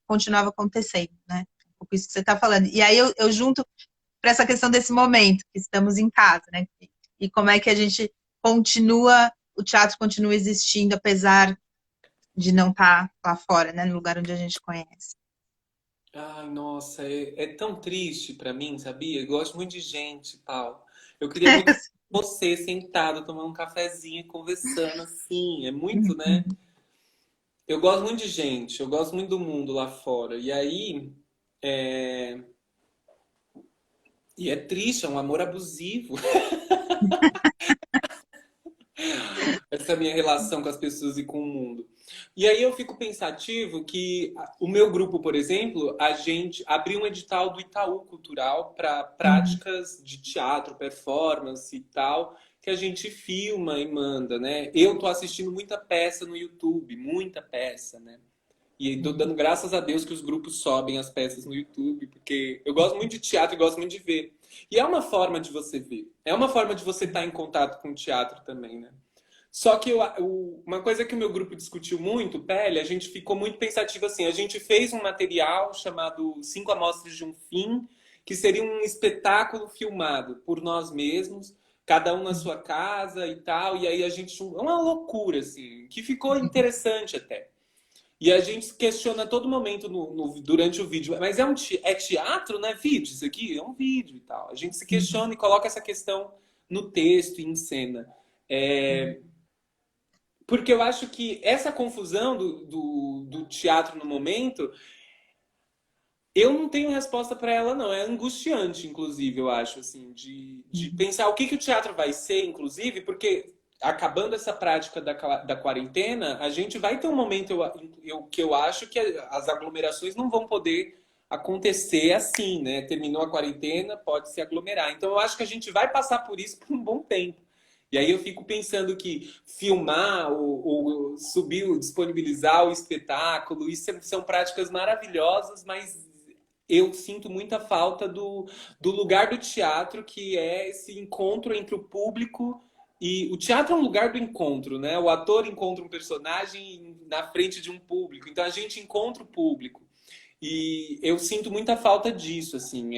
Continuava acontecendo, né? Um pouco isso que você está falando. E aí eu junto para essa questão desse momento, que estamos em casa, né? E como é que a gente continua, o teatro continua existindo, apesar de não estar lá fora, né? No lugar onde a gente conhece. Ai, nossa, é tão triste pra mim, sabia? Eu gosto muito de gente, Paulo. Eu queria muito você sentado, tomando um cafezinho, conversando assim. É muito, né? Eu gosto muito de gente, eu gosto muito do mundo lá fora. E aí, é... e é triste, é um amor abusivo. Essa minha relação com as pessoas e com o mundo. E aí eu fico pensativo que o meu grupo, por exemplo, a gente abriu um edital do Itaú Cultural para Uhum. práticas de teatro, performance e tal, que a gente filma e manda, né? Eu tô assistindo muita peça no YouTube, muita peça, né? E tô dando graças a Deus que os grupos sobem as peças no YouTube, porque eu gosto muito de teatro e gosto muito de ver. E é uma forma de você ver. É uma forma de você estar em contato com o teatro também, né? Só que uma coisa que o meu grupo discutiu muito, Pele, a gente ficou muito pensativo assim. A gente fez um material chamado Cinco Amostras de um Fim, que seria um espetáculo filmado por nós mesmos, cada um na sua casa e tal. E aí a gente. Uma loucura, assim, que ficou interessante até. E a gente questiona a todo momento durante o vídeo. Mas é teatro, não é vídeo? Isso aqui é um vídeo e tal. A gente se questiona e coloca essa questão no texto e em cena. É, porque eu acho que essa confusão do teatro no momento, eu não tenho resposta para ela, não. É angustiante, inclusive, eu acho, assim, de pensar o que o teatro vai ser, inclusive, porque acabando essa prática da quarentena, a gente vai ter um momento que eu acho que as aglomerações não vão poder acontecer assim, né? Terminou a quarentena, pode se aglomerar. Então, eu acho que a gente vai passar por isso por um bom tempo. E aí eu fico pensando que filmar, ou subir, disponibilizar o espetáculo, isso são práticas maravilhosas, mas eu sinto muita falta do lugar do teatro, que é esse encontro entre o público e o teatro é um lugar do encontro, né? O ator encontra um personagem na frente de um público, então a gente encontra o público. E eu sinto muita falta disso, assim,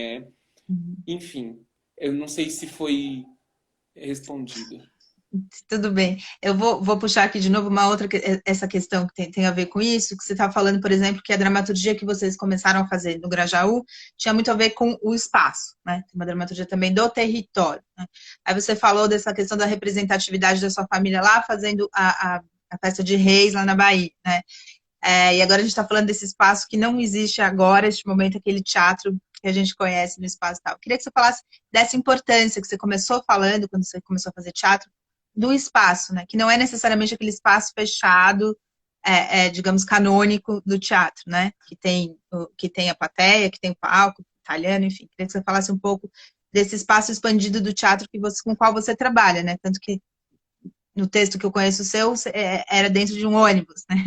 enfim, eu não sei se foi respondido. Tudo bem. Eu vou puxar aqui de novo uma outra, essa questão que tem a ver com isso, que você está falando, por exemplo, que a dramaturgia que vocês começaram a fazer no Grajaú tinha muito a ver com o espaço, né? Tem uma dramaturgia também do território, né? Aí você falou dessa questão da representatividade da sua família lá, fazendo a festa de Reis lá na Bahia, né? E agora a gente está falando desse espaço que não existe agora, este momento, aquele teatro que a gente conhece no espaço e tal. Queria que você falasse dessa importância que você começou falando, quando você começou a fazer teatro, do espaço, né? Que não é necessariamente aquele espaço fechado, digamos, canônico do teatro, né? Que tem a plateia, que tem o palco, italiano, enfim. Queria que você falasse um pouco desse espaço expandido do teatro com o qual você trabalha, né? Tanto que no texto que eu conheço o seu, era dentro de um ônibus, né?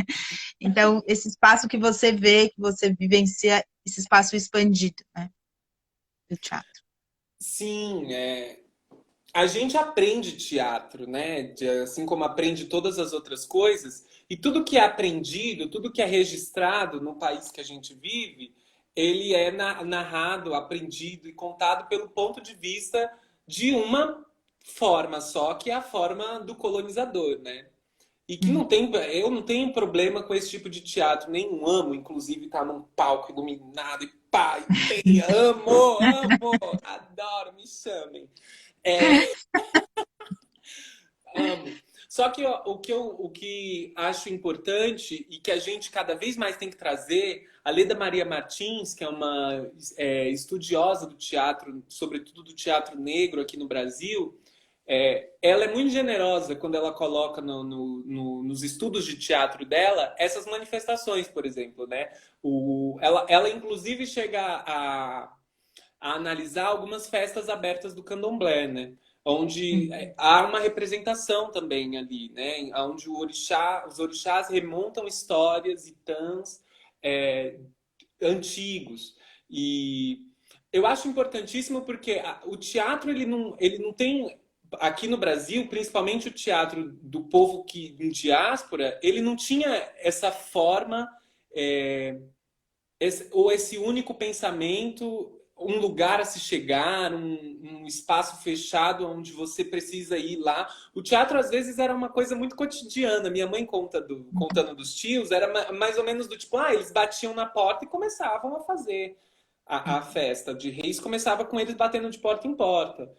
Então, esse espaço que você vê, que você vivencia, esse espaço expandido, né? Do teatro. Sim, a gente aprende teatro, né? Assim como aprende todas as outras coisas, e tudo que é aprendido, tudo que é registrado no país que a gente vive, ele é narrado, aprendido e contado pelo ponto de vista de uma forma só, que é a forma do colonizador, né? E que não Uhum. tem, eu não tenho problema com esse tipo de teatro, nenhum, amo, inclusive, estar num palco iluminado e pá, e tem, amo, amo, adoro, me chamem. É, amo. Só que ó, o que acho importante e que a gente cada vez mais tem que trazer, a Leda Maria Martins, que é uma estudiosa do teatro, sobretudo do teatro negro aqui no Brasil, ela é muito generosa quando ela coloca nos estudos de teatro dela essas manifestações, por exemplo, né? Ela inclusive chega a analisar algumas festas abertas do candomblé, né? Onde há uma representação também ali, né? Onde os orixás remontam histórias e tans antigos. E eu acho importantíssimo porque o teatro ele não tem aqui no Brasil, principalmente o teatro do povo que em diáspora, ele não tinha essa forma ou esse único pensamento, um lugar a se chegar, um espaço fechado onde você precisa ir lá. O teatro, às vezes, era uma coisa muito cotidiana. Minha mãe contando dos tios, era mais ou menos do tipo, eles batiam na porta e começavam a fazer a festa de reis, começava com eles batendo de porta em porta.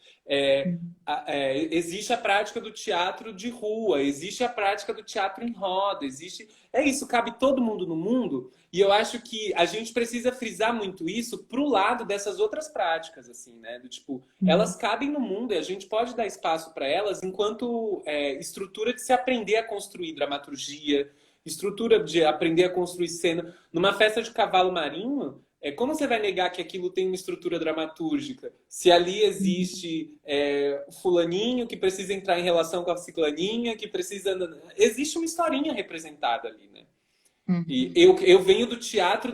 Existe a prática do teatro de rua, existe a prática do teatro em roda, existe... É isso, cabe todo mundo no mundo, e eu acho que a gente precisa frisar muito isso pro lado dessas outras práticas, assim, né? Do tipo, elas cabem no mundo e a gente pode dar espaço para elas enquanto estrutura de se aprender a construir dramaturgia, estrutura de aprender a construir cena. Numa festa de cavalo marinho, como você vai negar que aquilo tem uma estrutura dramatúrgica? Se ali existe o fulaninho que precisa entrar em relação com a ciclaninha, que precisa... Existe uma historinha representada ali, né? E eu venho do teatro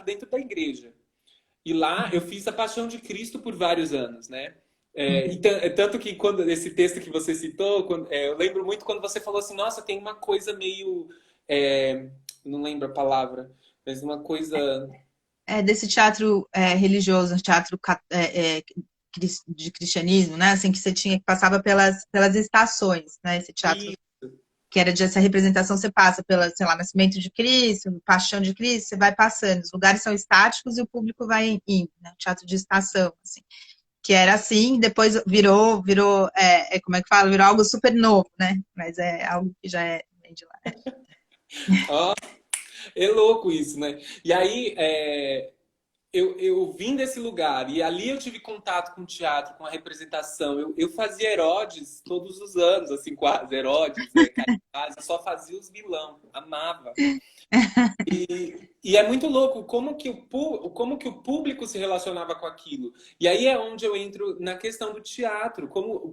dentro da igreja. E lá eu fiz a Paixão de Cristo por vários anos, né? Tanto que quando esse texto que você citou, eu lembro muito quando você falou assim, nossa, tem uma coisa meio... não lembro a palavra, mas uma coisa... Desse teatro religioso, teatro de cristianismo, né? Assim, que você tinha que passava pelas estações, né? Esse teatro que era de essa representação, você passa pela, sei lá, Nascimento de Cristo, Paixão de Cristo, você vai passando. Os lugares são estáticos e o público vai indo, né? Teatro de estação, assim. Que era assim, depois virou, como é que fala? Virou algo super novo, né? Mas é algo que já vem de lá. Ó, é louco isso, né? E aí, eu vim desse lugar e ali eu tive contato com o teatro, com a representação. Eu fazia Herodes todos os anos, assim, quase. Herodes, Caifás, eu só fazia os vilão, amava. E é muito louco como que o público se relacionava com aquilo. E aí é onde eu entro na questão do teatro.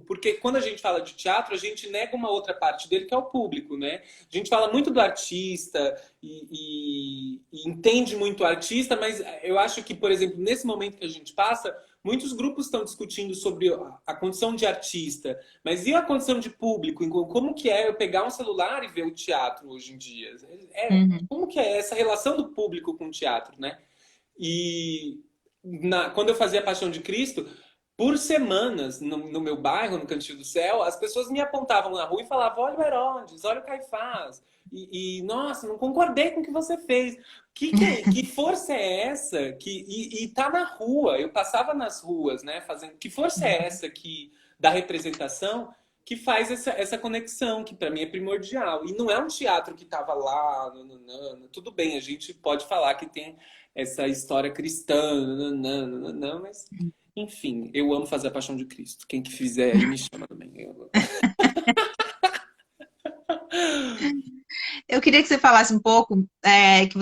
Porque quando a gente fala de teatro, a gente nega uma outra parte dele, que é o público, né? A gente fala muito do artista e entende muito o artista, mas eu acho que, por exemplo, nesse momento que a gente passa, muitos grupos estão discutindo sobre a condição de artista, mas e a condição de público? Como que é eu pegar um celular e ver o teatro hoje em dia? Como que é essa relação do público com o teatro, né? E quando eu fazia Paixão de Cristo, por semanas, no meu bairro, no Cantinho do Céu, as pessoas me apontavam na rua e falavam, olha o Herodes, olha o Caifás. Nossa, não concordei com o que você fez. Que força é essa? E tá na rua, eu passava nas ruas, né? Fazendo. Que força é essa da representação que faz essa conexão, que para mim é primordial. E não é um teatro que estava lá, tudo bem, a gente pode falar que tem essa história cristã, mas enfim, eu amo fazer a Paixão de Cristo. Quem que fizer aí me chama também. Eu queria que você falasse um pouco,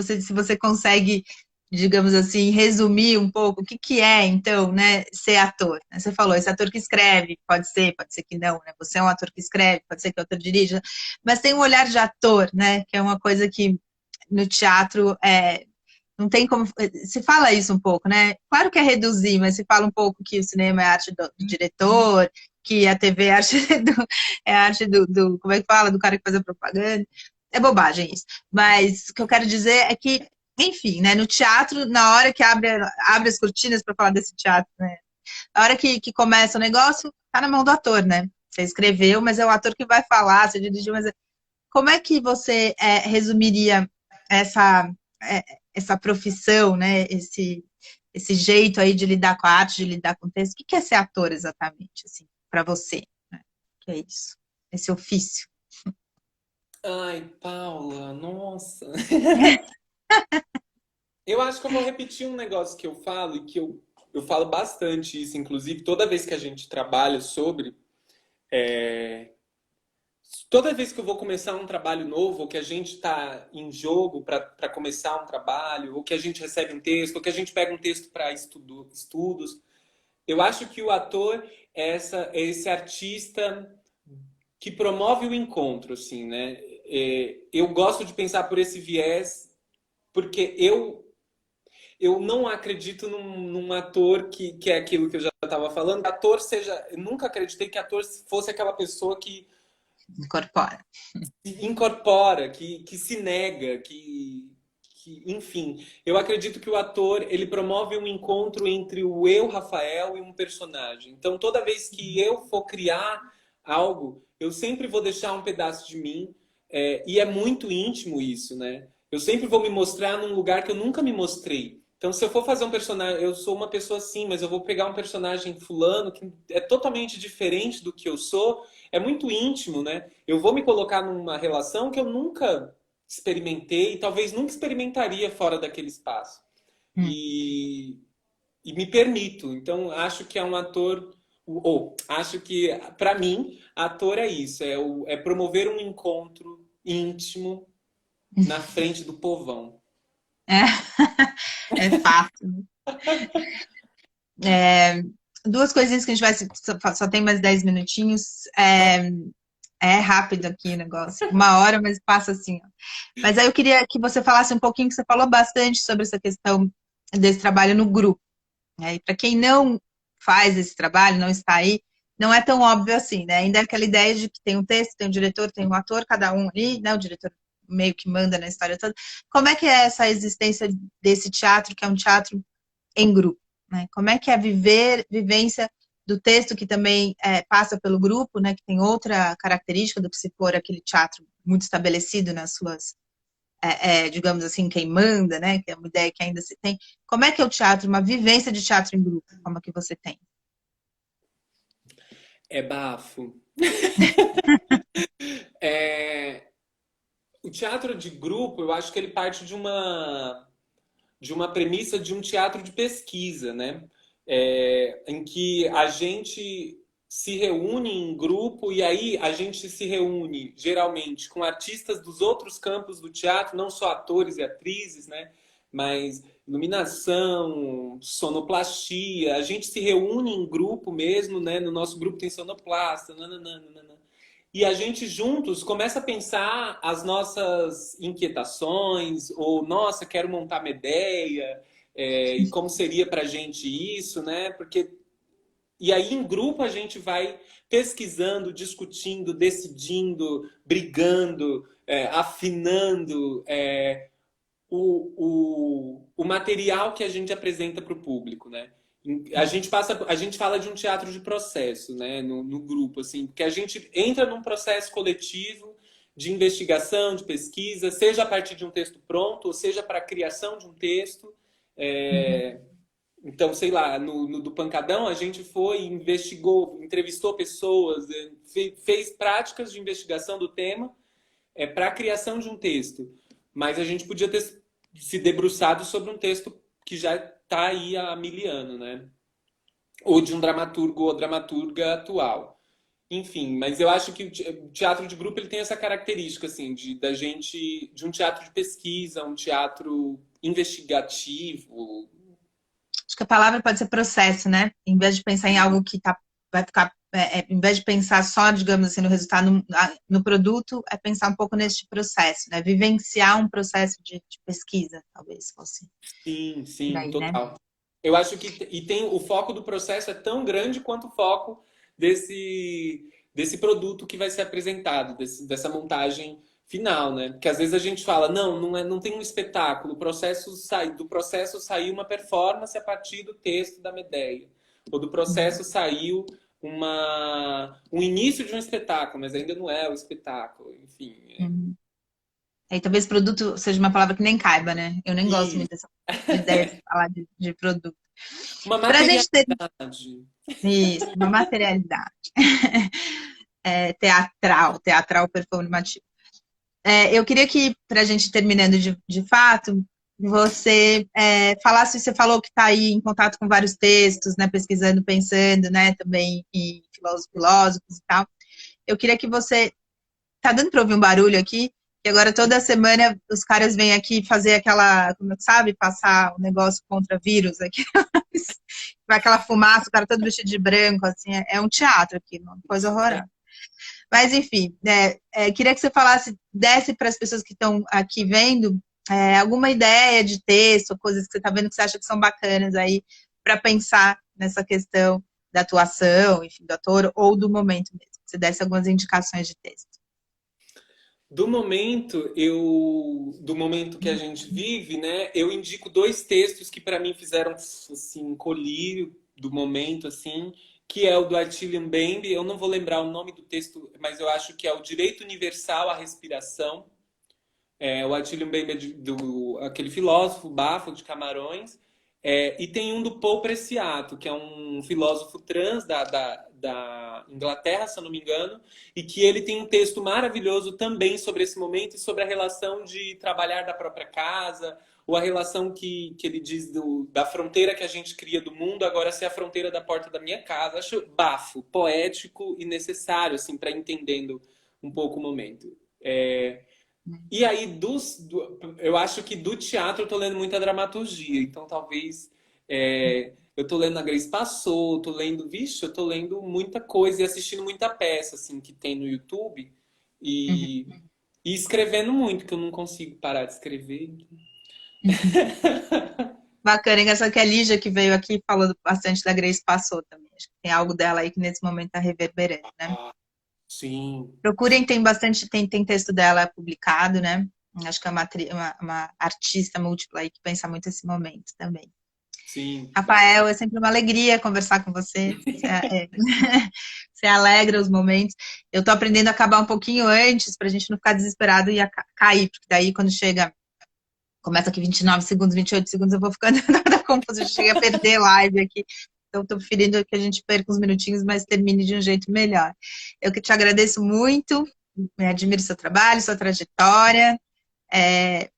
se você consegue, digamos assim, resumir um pouco o que é, então, né, ser ator. Você falou, esse ator que escreve, pode ser que não, né? Você é um ator que escreve, pode ser que o ator dirija, mas tem um olhar de ator, né, que é uma coisa que no teatro não tem como... Se fala isso um pouco, né? Claro que é reduzir, mas se fala um pouco que o cinema é a arte do diretor, que a TV é a arte como é que fala? Do cara que faz a propaganda. É bobagem isso. Mas o que eu quero dizer é que, enfim, né? No teatro, na hora que abre as cortinas para falar desse teatro, né? Na hora que começa o negócio, tá na mão do ator, né? Você escreveu, mas é o ator que vai falar, você dirigiu, mas... Como é que você resumiria essa, essa profissão, né? Esse jeito aí de lidar com a arte, de lidar com o texto? O que é ser ator exatamente, assim, para você? Né? Que é isso? esse ofício? Ai, Paula, nossa. Eu acho que eu vou repetir um negócio que eu falo e que eu falo bastante isso, inclusive toda vez que a gente trabalha sobre. é, Toda vez que eu vou começar um trabalho novo, ou que a gente está em jogo para começar um trabalho, ou que a gente recebe um texto, ou que a gente pega um texto para estudos, eu acho que o ator é esse artista que promove o encontro, assim, né? Eu gosto de pensar por esse viés, porque eu não acredito num ator que é aquilo que eu já estava falando. Ator seja, eu nunca acreditei que ator fosse aquela pessoa que Incorpora. se incorpora, que se nega, enfim, eu acredito que o ator ele promove um encontro entre o eu, Rafael, e um personagem. Então, toda vez que eu for criar algo, eu sempre vou deixar um pedaço de mim, e é muito íntimo isso, né? Eu sempre vou me mostrar num lugar que eu nunca me mostrei. Então, se eu for fazer um personagem, eu sou uma pessoa assim, mas eu vou pegar um personagem fulano que é totalmente diferente do que eu sou, é muito íntimo, né? Eu vou me colocar numa relação que eu nunca experimentei e talvez nunca experimentaria fora daquele espaço. Hum. E, e me permito. Então, acho que é um ator, ou acho que, para mim, ator é isso: é promover um encontro íntimo na frente do povão. É, é fácil. É, duas coisinhas que a gente vai. Só tem mais 10 minutinhos. É rápido aqui o negócio. 1 hora, mas passa assim, ó. Mas aí eu queria que você falasse um pouquinho, que você falou bastante sobre essa questão desse trabalho no grupo, né? E para quem não faz esse trabalho, não está aí, não é tão óbvio assim, né? Ainda é aquela ideia de que tem um texto, tem um diretor, tem um ator, cada um ali, né? O diretor meio que manda na história toda. Como é que é essa existência desse teatro, que é um teatro em grupo, né? Como é que é vivência do texto que também passa pelo grupo, né? Que tem outra característica do que se for aquele teatro muito estabelecido nas suas, digamos assim, quem manda, né? Que é uma ideia que ainda se tem. Como é que é o teatro, uma vivência de teatro em grupo, como a que você tem? É bafo. É, o teatro de grupo, eu acho que ele parte de uma premissa de um teatro de pesquisa, né? Em que a gente se reúne em grupo e aí a gente se reúne geralmente com artistas dos outros campos do teatro, não só atores e atrizes, né? Mas iluminação, sonoplastia, a gente se reúne em grupo mesmo, né? No nosso grupo tem sonoplasta, nananana. E a gente juntos começa a pensar as nossas inquietações, ou nossa, quero montar uma ideia, e como seria para a gente isso, né? Porque e aí em grupo a gente vai pesquisando, discutindo, decidindo, brigando, afinando o material que a gente apresenta para o público, né? A gente fala de um teatro de processo, né? No grupo, assim, porque a gente entra num processo coletivo de investigação, de pesquisa, seja a partir de um texto pronto, ou seja para a criação de um texto. Uhum. É, Então, sei lá, no do Pancadão a gente foi, investigou, entrevistou pessoas, fez práticas de investigação do tema para a criação de um texto. Mas a gente podia ter se debruçado sobre um texto que já está aí há 1000 anos, né? Ou de um dramaturgo ou dramaturga atual. Enfim, mas eu acho que o teatro de grupo ele tem essa característica assim de um teatro de pesquisa, um teatro investigativo. Acho que a palavra pode ser processo, né? Em vez de pensar em algo que vai ficar, em vez de pensar só, digamos assim, no resultado, no produto, é pensar um pouco neste processo, né? Vivenciar um processo de pesquisa, talvez fosse Sim, por sim, aí, né? total. Eu acho que e tem o foco do processo é tão grande quanto o foco desse produto que vai ser apresentado, dessa montagem final, né? Porque às vezes a gente fala, não tem um espetáculo, do processo saiu uma performance a partir do texto da Medea, ou do processo saiu um início de um espetáculo, mas ainda não é o espetáculo, enfim. Uhum. Aí talvez produto seja uma palavra que nem caiba, né? Eu nem gosto E muito dessa ideia de falar de produto. uma Para a gente ter materialidade. isso, uma materialidade. teatral performativo. Eu queria que, para a gente terminando de fato, você falasse, você falou que está aí em contato com vários textos, né, pesquisando, pensando, né, também em filósofos e tal. Eu queria que você... Tá dando para ouvir um barulho aqui? E agora toda semana os caras vêm aqui fazer aquela, como sabe, passar um negócio contra vírus aqui. Vai aquela fumaça, o cara todo vestido de branco, assim, é um teatro aqui, uma coisa horrorosa. Mas, enfim, queria que você falasse, desse para as pessoas que estão aqui vendo, alguma ideia de texto, coisas que você está vendo que você acha que são bacanas aí, para pensar nessa questão da atuação, enfim, do ator, ou do momento mesmo. Que você desse algumas indicações de texto. Do momento que a gente vive, né? Eu indico dois textos que para mim fizeram assim colírio do momento, assim, que é o do Attila Mbembe. Eu não vou lembrar o nome do texto, mas eu acho que é o Direito Universal à Respiração. O Attila Mbembe aquele filósofo bafo de Camarões. E tem um do Paul Preciato, que é um filósofo trans da Inglaterra, se eu não me engano, e que ele tem um texto maravilhoso também sobre esse momento e sobre a relação de trabalhar da própria casa, ou a relação que ele diz da fronteira que a gente cria do mundo, agora ser a fronteira da porta da minha casa. Acho bafo, poético e necessário, assim, para entendendo um pouco o momento. E aí, eu acho que do teatro eu tô lendo muita dramaturgia. Então, talvez... eu tô lendo a Grace Passou, eu tô lendo muita coisa e assistindo muita peça, assim, que tem no YouTube. E, e escrevendo muito, que eu não consigo parar de escrever. Bacana, engraçado que a Lígia que veio aqui falou bastante da Grace Passou também. Acho que tem algo dela aí que nesse momento está reverberando, né? Sim. Procurem, tem bastante, tem texto dela publicado, né? Acho que é uma artista múltipla aí que pensa muito esse momento também. Sim. Rafael, é sempre uma alegria conversar com você. Você alegra os momentos. Eu tô aprendendo a acabar um pouquinho antes, pra gente não ficar desesperado e cair, porque daí quando chega, começa aqui 29 segundos, 28 segundos, eu vou ficando nada confusa, eu cheguei a perder live aqui. Então, estou preferindo que a gente perca uns minutinhos, mas termine de um jeito melhor. Eu que te agradeço muito, admiro seu trabalho, sua trajetória,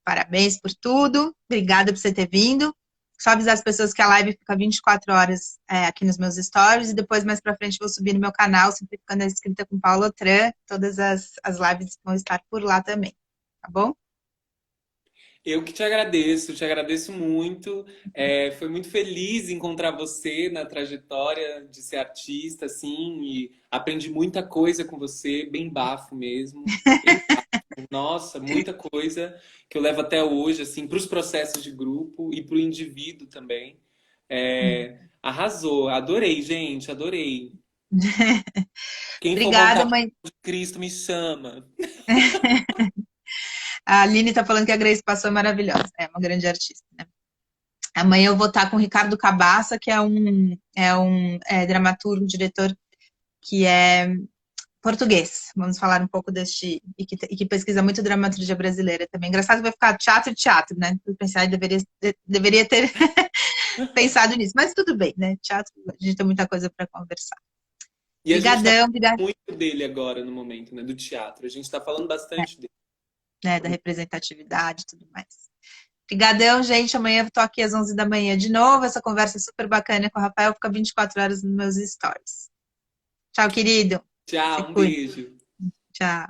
parabéns por tudo, obrigada por você ter vindo. Só avisar as pessoas que a live fica 24 horas aqui nos meus stories e depois mais pra frente vou subir no meu canal, Simplificando a Escrita com Paula Tran. Todas as lives vão estar por lá também, tá bom? Eu que te agradeço muito. Foi muito feliz encontrar você na trajetória de ser artista, assim, e aprendi muita coisa com você, bem bafo mesmo. Bem bafo. Nossa, muita coisa que eu levo até hoje, assim, para os processos de grupo e para o indivíduo também. Arrasou, adorei, gente, adorei. Quem for Obrigada, montar mãe. de Cristo me chama. A Aline está falando que a Grace Passou é maravilhosa, é uma grande artista, né? Amanhã eu vou estar com o Ricardo Cabaça, que é um dramaturgo, diretor que é português. Vamos falar um pouco deste, e que pesquisa muito dramaturgia brasileira também. Engraçado que vai ficar teatro, né? Eu pensei, deveria ter pensado nisso, mas tudo bem, né? Teatro, a gente tem muita coisa para conversar. E a gente está Obrigadão, falando muito dele agora no momento, né? Do teatro. A gente está falando bastante dele. né, da representatividade e tudo mais. Obrigadão, gente. Amanhã eu tô aqui às 11 da manhã de novo. Essa conversa super bacana com o Rafael. Fica 24 horas nos meus stories. Tchau, querido. Se Tchau, um cuida. beijo. Tchau.